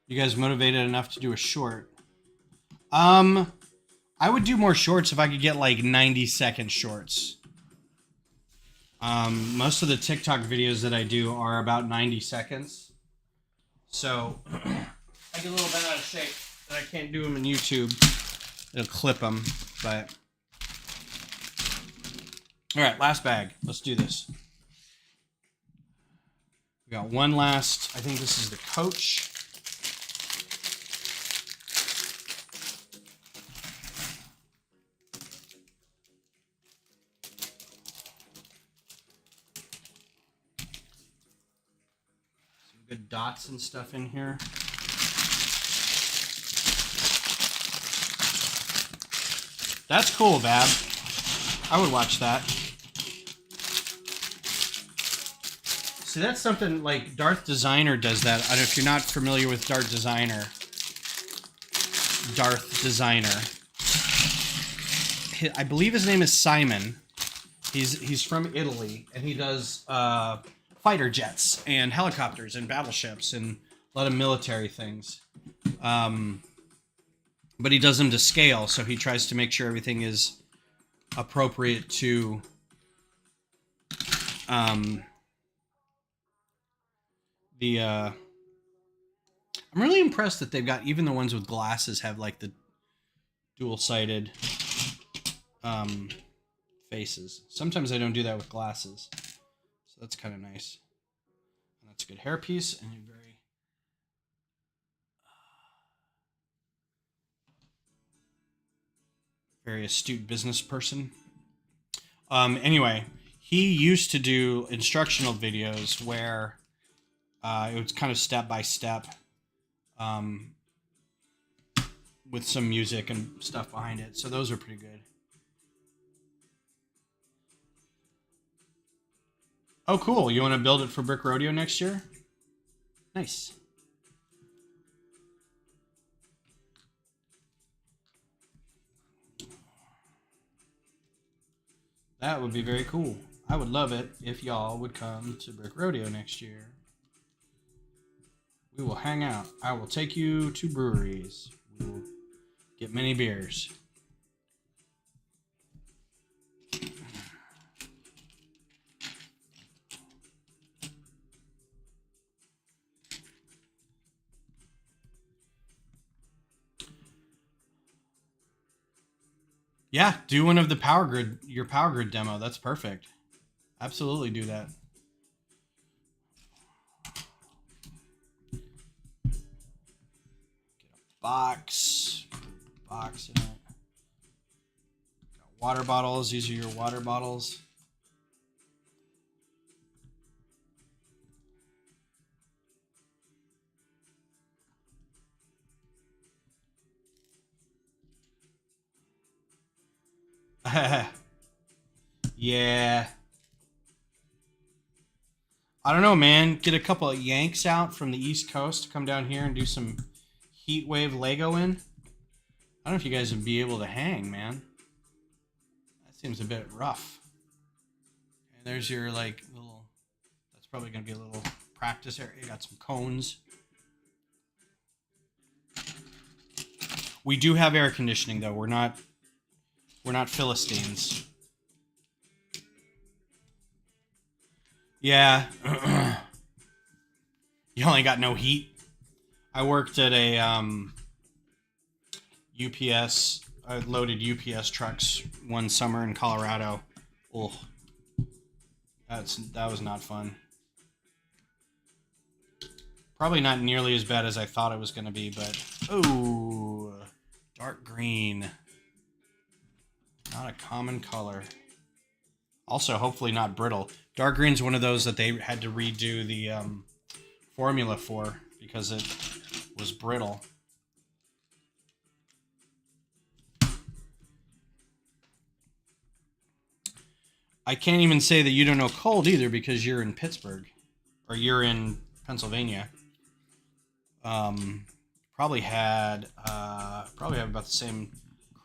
You guys motivated enough to do a short? I would do more shorts if I could get like 90-second shorts. Most of the TikTok videos that I do are about 90 seconds. So I get a little bit out of shape and I can't do them in YouTube. It'll clip them, but... All right, last bag. Let's do this. We got one last, I think this is the Coach. Good dots and stuff in here. That's cool, Bab. I would watch that. See, that's something like Darth Designer does that. I don't know if you're not familiar with Darth Designer. I believe his name is Simon. He's from Italy, and he does fighter jets and helicopters and battleships and a lot of military things. but he does them to scale, so he tries to make sure everything is appropriate to the I'm really impressed that they've got, even the ones with glasses have like the dual-sided faces. Sometimes I don't do that with glasses, so that's kind of nice. And that's a good hairpiece and a very astute business person. Anyway, he used to do instructional videos where it was kind of step by step, with some music and stuff behind it. So those are pretty good. Oh, cool. You want to build it for Brick Rodeo next year? Nice. That would be very cool. I would love it if y'all would come to Brick Rodeo next year. We will hang out. I will take you to breweries. We will get many beers. Yeah, do one of the your power grid demo. That's perfect. Absolutely do that. Get a box in it. Got water bottles. These are your water bottles. Yeah. I don't know, man. Get a couple of Yanks out from the East Coast to come down here and do some heat wave Lego in. I don't know if you guys would be able to hang, man. That seems a bit rough. And there's your like little. That's probably gonna be a little practice area. You got some cones. We do have air conditioning though. We're not Philistines. Yeah. You only got no heat. I worked at a UPS. I loaded UPS trucks one summer in Colorado. Oh, that was not fun. Probably not nearly as bad as I thought it was going to be, but oh, dark green. Not a common color. Also, hopefully not brittle. Dark green's one of those that they had to redo the formula for because it was brittle. I can't even say that you don't know cold either because you're in Pittsburgh or you're in Pennsylvania. Probably have about the same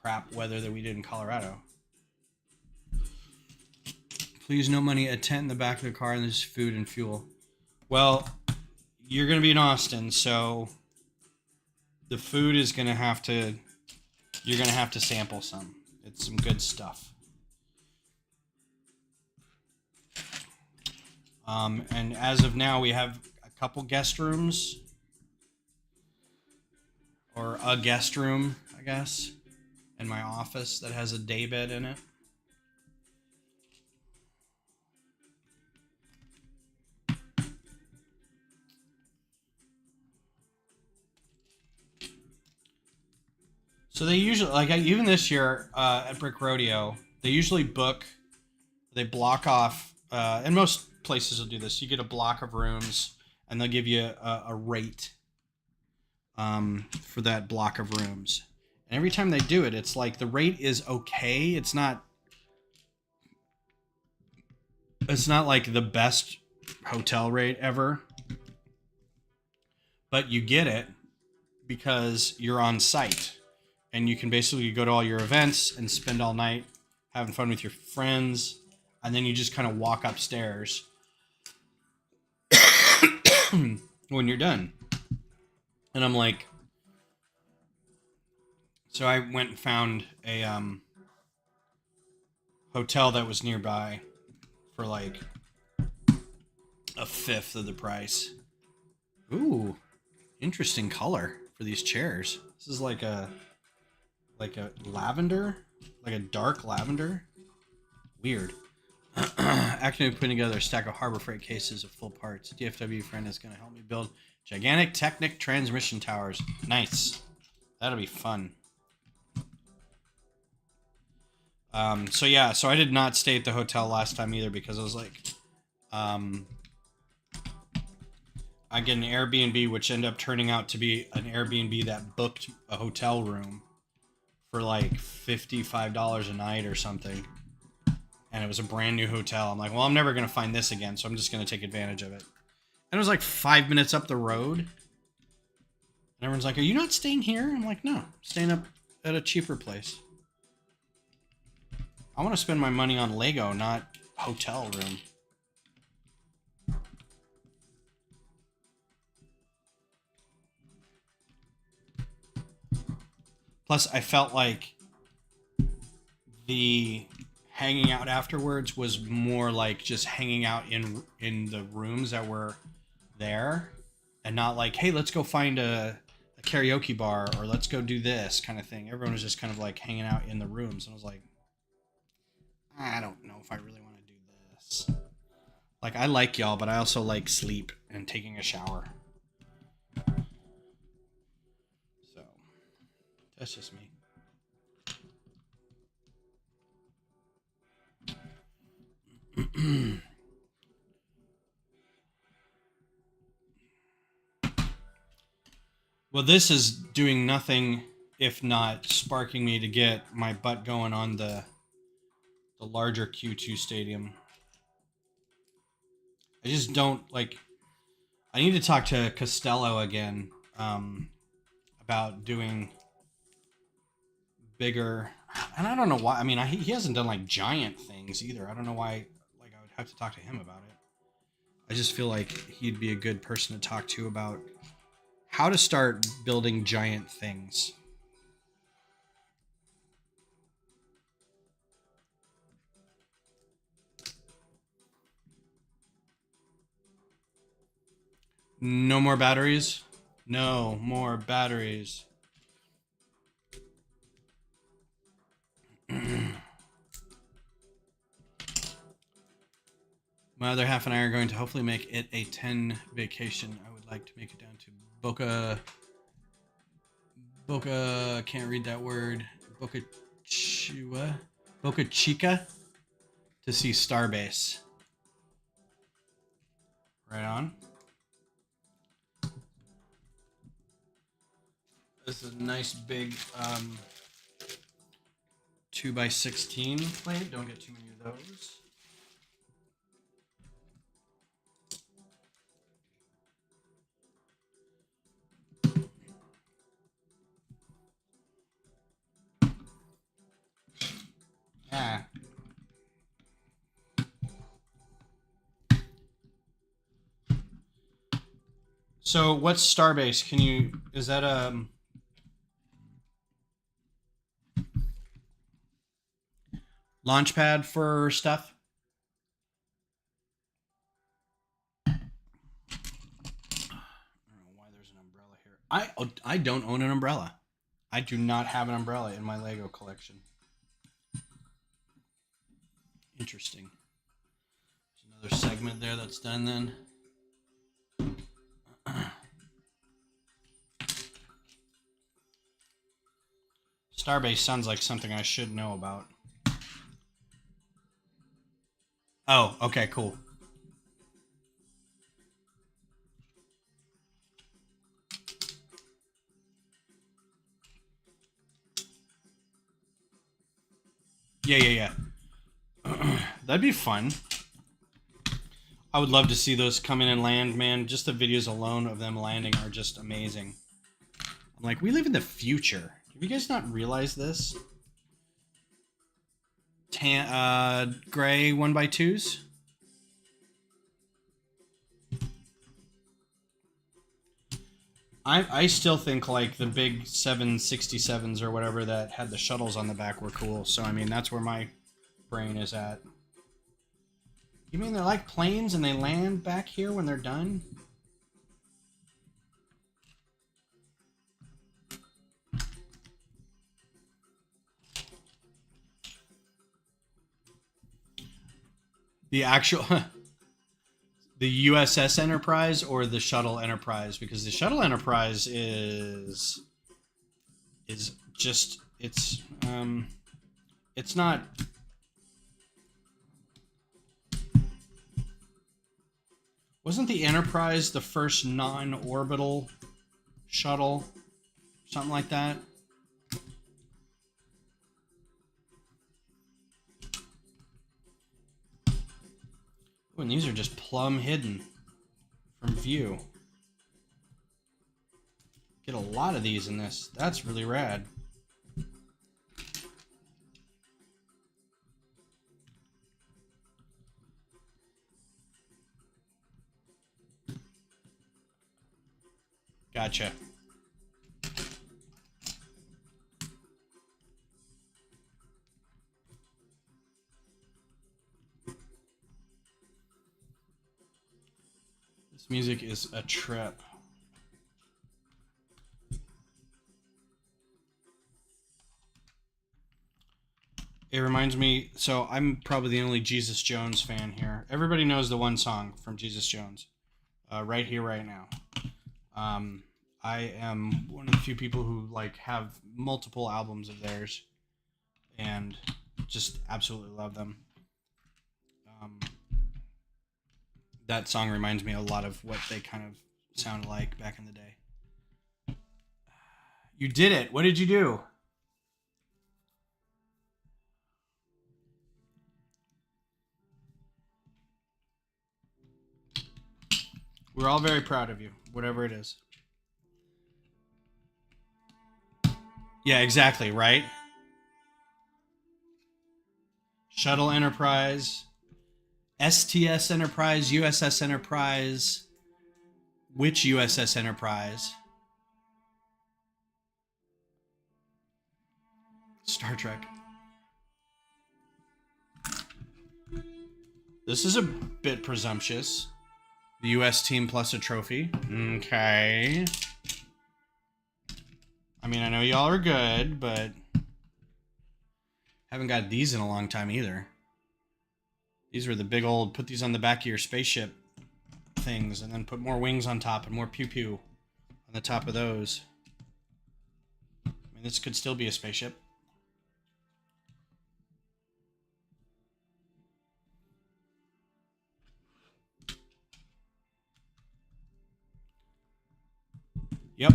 crap weather that we did in Colorado. Please, no money. A tent in the back of the car, and there's food and fuel. Well, you're going to be in Austin, so the food is going to have to. You're going to have to sample some. It's some good stuff. And as of now, we have a couple guest rooms. Or a guest room, I guess, in my office that has a daybed in it. So they usually, like even this year at Brick Rodeo, they usually they block off, and most places will do this. You get a block of rooms, and they'll give you a rate for that block of rooms. And every time they do it, it's like the rate is okay. It's not like the best hotel rate ever, but you get it because you're on site and you can basically go to all your events and spend all night having fun with your friends, and then you just kind of walk upstairs when you're done. And I'm like, So I went and found a hotel that was nearby for like a fifth of the price. Ooh, interesting color for these chairs. This is like a lavender, like a dark lavender. Weird. Actively putting together a stack of Harbor Freight cases of full parts. DFW friend is going to help me build gigantic Technic transmission towers. Nice. That'll be fun. So yeah, so I did not stay at the hotel last time either because I was like, I get an Airbnb, which ended up turning out to be an Airbnb that booked a hotel room for like $55 a night or something. And it was a brand new hotel. I'm like, well, I'm never going to find this again, so I'm just going to take advantage of it. And it was like 5 minutes up the road. And everyone's like, are you not staying here? I'm like, no, staying up at a cheaper place. I want to spend my money on Lego, not hotel room. Plus, I felt like the hanging out afterwards was more like just hanging out in the rooms that were there, and not like, hey, let's go find a karaoke bar or let's go do this kind of thing. Everyone was just kind of like hanging out in the rooms, and I was like, I don't know if I really want to do this. Like, I like y'all, but I also like sleep and taking a shower. So that's just me. Well, this is doing nothing if not sparking me to get my butt going on the larger Q2 stadium. I just don't like. I need to talk to Costello again about doing bigger. And I don't know why. I mean, he hasn't done like giant things either. I don't know why. Like, I would have to talk to him about it. I just feel like he'd be a good person to talk to about how to start building giant things. No more batteries? No more batteries. My other half and I are going to hopefully make it a 10 vacation. I would like to make it down to Boca, can't read that word. Boca Chica to see Starbase. Right on. This is a nice big 2x16 plate. Don't get too many of those. Yeah. So what's Starbase? Can you, is that launchpad for stuff? I don't know why there's an umbrella here. I don't own an umbrella. I do not have an umbrella in my Lego collection. Interesting. There's another segment there that's done then. Starbase sounds like something I should know about. Oh, okay, cool. Yeah. That'd be fun. I would love to see those come in and land, man. Just the videos alone of them landing are just amazing. I'm like, we live in the future. Have you guys not realized this? Gray 1x2s. I still think like the big 767s or whatever that had the shuttles on the back were cool. So I mean that's where my brain is at. You mean they're like planes and they land back here when they're done? The actual the USS Enterprise or the Shuttle Enterprise, because the Shuttle Enterprise is just it's not. Wasn't the Enterprise the first non-orbital shuttle? Something like that? Ooh, and these are just plumb hidden from view. Get a lot of these in this. That's really rad. Gotcha. This music is a trip. It reminds me, so I'm probably the only Jesus Jones fan here. Everybody knows the one song from Jesus Jones, right here, right now. I am one of the few people who like have multiple albums of theirs, and just absolutely love them. That song reminds me a lot of what they kind of sounded like back in the day. You did it. What did you do? We're all very proud of you, whatever it is. Yeah, exactly, right? Shuttle Enterprise, STS Enterprise, USS Enterprise. Which USS Enterprise? Star Trek. This is a bit presumptuous. The US team plus a trophy. Okay. I mean, I know y'all are good, but haven't got these in a long time either. These were the big old, put these on the back of your spaceship things and then put more wings on top and more pew-pew on the top of those. I mean, this could still be a spaceship. Yep.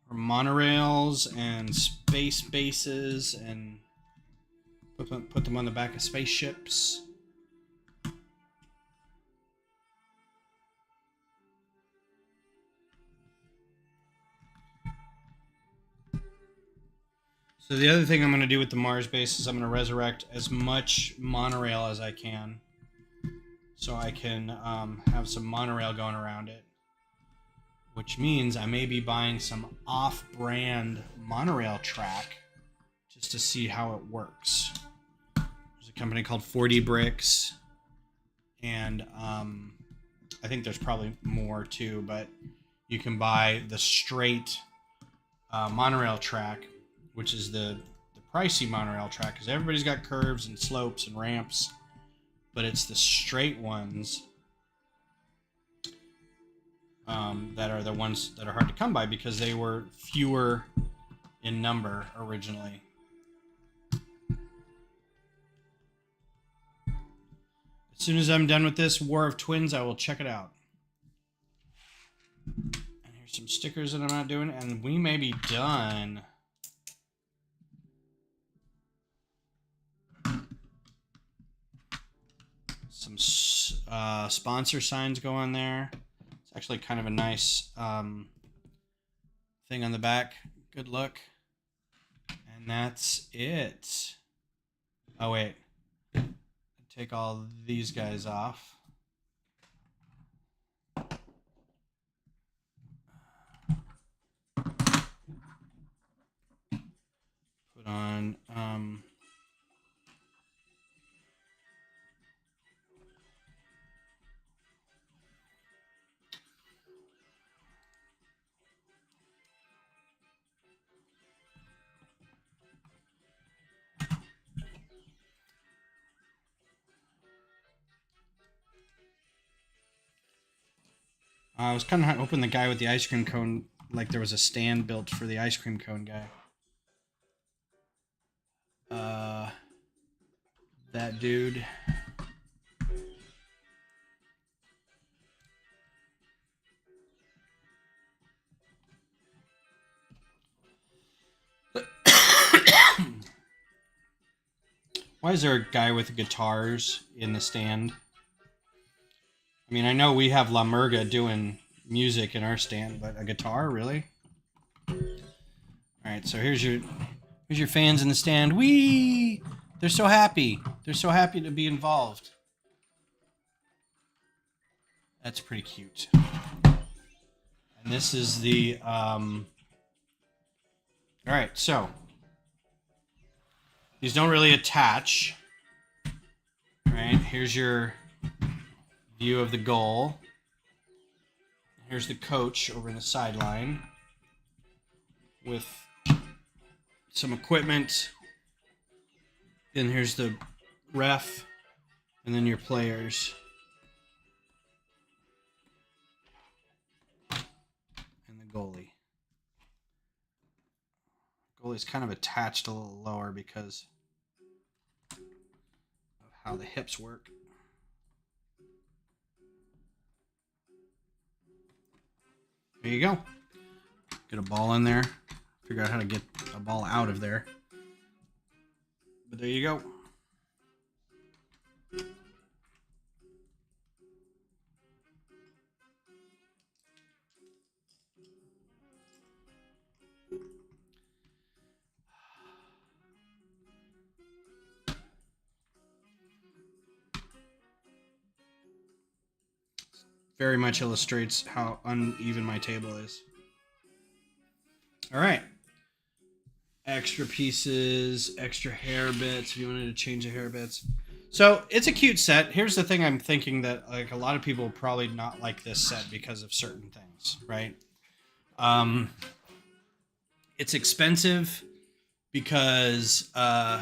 Or monorails and space bases and put them on the back of spaceships. So the other thing I'm going to do with the Mars base is I'm going to resurrect as much monorail as I can, so I can have some monorail going around it, which means I may be buying some off-brand monorail track just to see how it works. There's a company called 40 Bricks, and I think there's probably more too, but you can buy the straight monorail track, which is the pricey monorail track, because everybody's got curves and slopes and ramps, but it's the straight ones that are the ones that are hard to come by because they were fewer in number originally. As soon as I'm done with this War of Twins, I will check it out. And here's some stickers that I'm not doing, and we may be done. Some sponsor signs go on there. It's actually kind of a nice thing on the back. Good look. And that's it. Oh, wait. Take all these guys off. put on. I was kind of hoping the guy with the ice cream cone, like there was a stand built for the ice cream cone guy. That dude. Why is there a guy with guitars in the stand? I mean, I know we have La Murga doing music in our stand, but a guitar, really? All right, so here's your fans in the stand. Whee! They're so happy. They're so happy to be involved. That's pretty cute. And this is the all right, so these don't really attach. Right? Here's your view of the goal. Here's the coach over in the sideline with some equipment. Then here's the ref, and then your players. And the goalie. Goalie's kind of attached a little lower because of how the hips work. There you go. Get a ball in there. Figure out how to get a ball out of there. But there you go. Very much illustrates how uneven my table is. All right. Extra pieces, extra hair bits if you wanted to change the hair bits. So it's a cute set. Here's the thing I'm thinking that like a lot of people probably not like this set because of certain things, right? It's expensive because the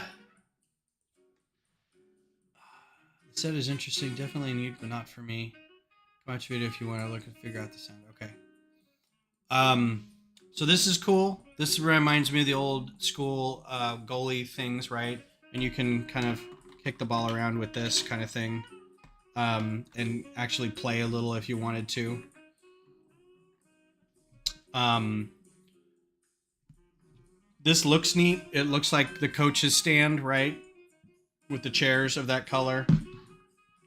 set is interesting, definitely neat, but not for me. Watch video if you want to look and figure out the sound. Okay. So this is cool. This reminds me of the old school goalie things, right? And you can kind of kick the ball around with this kind of thing, and actually play a little if you wanted to. This looks neat. It looks like the coach's stand, right? With the chairs of that color.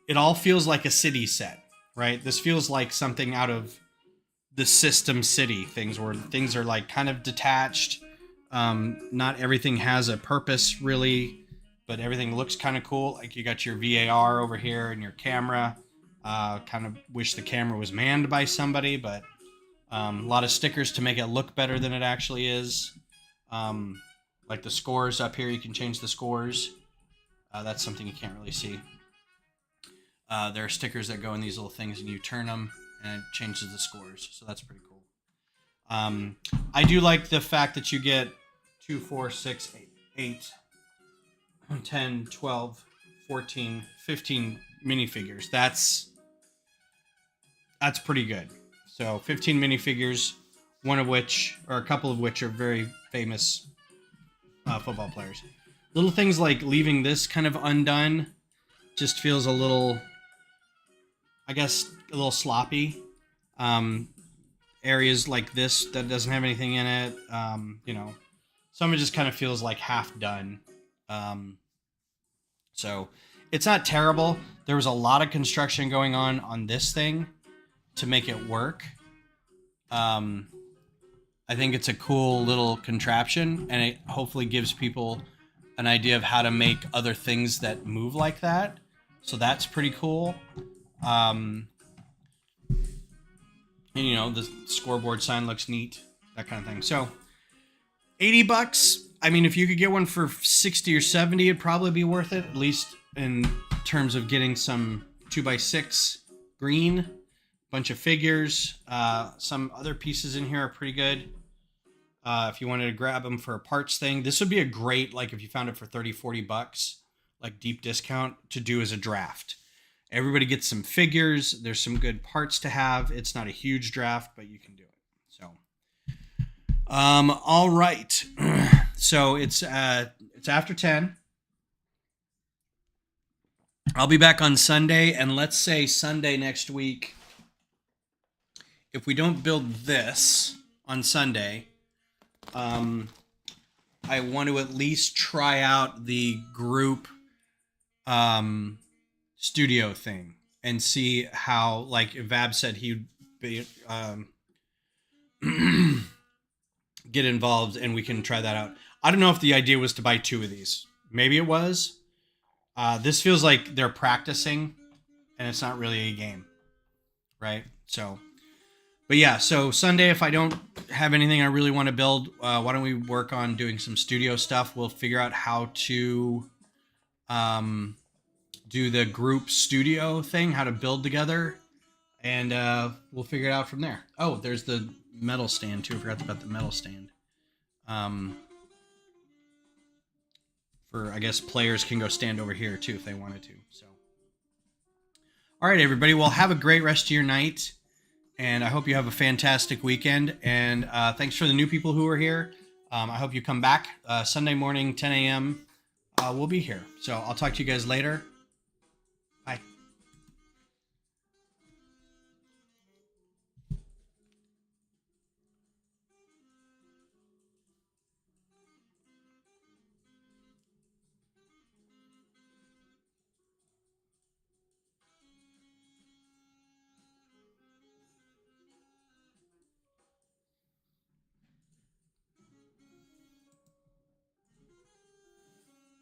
It all feels like a city set, right? This feels like something out of the System City things where things are like kind of detached. Not everything has a purpose really, but everything looks kind of cool. Like you got your VAR over here and your camera. Kind of wish the camera was manned by somebody, but a lot of stickers to make it look better than it actually is. Like the scores up here, you can change the scores. That's something you can't really see. There are stickers that go in these little things and you turn them and it changes the scores. So that's pretty cool. I do like the fact that you get 2, 4, 6, 8, 10, 12, 14, 15 minifigures. That's pretty good. So 15 minifigures, one of which, or a couple of which are very famous football players. Little things like leaving this kind of undone just feels a little, I guess, a little sloppy. Areas like this that doesn't have anything in it, some of it just kind of feels like half done. So it's not terrible. There was a lot of construction going on this thing to make it work. I think it's a cool little contraption, and it hopefully gives people an idea of how to make other things that move like that. So that's pretty cool. And the scoreboard sign looks neat, that kind of thing. So $80. I mean, if you could get one for 60 or 70, it'd probably be worth it, at least in terms of getting some 2x6 green, bunch of figures. Some other pieces in here are pretty good. If you wanted to grab them for a parts thing, this would be a great, like if you found it for 30, 40 bucks, like deep discount to do as a draft. Everybody gets some figures. There's some good parts to have. It's not a huge draft, but you can do it. So, all right. So it's after 10. I'll be back on Sunday, and let's say Sunday next week, if we don't build this on Sunday, I want to at least try out the group studio thing and see how, like, if Vab said he'd be, get involved and we can try that out. I don't know if the idea was to buy 2 of these. Maybe it was. This feels like they're practicing and it's not really a game, right? So, but yeah, so Sunday, if I don't have anything I really want to build, why don't we work on doing some studio stuff? We'll figure out how to do the group studio thing, how to build together, and we'll figure it out from there. Oh, there's the metal stand too. I forgot about the metal stand. For, I guess, players can go stand over here too if they wanted to. So, all right, everybody. Well, have a great rest of your night, and I hope you have a fantastic weekend. And thanks for the new people who are here. I hope you come back Sunday morning, 10 a.m. We'll be here. So I'll talk to you guys later.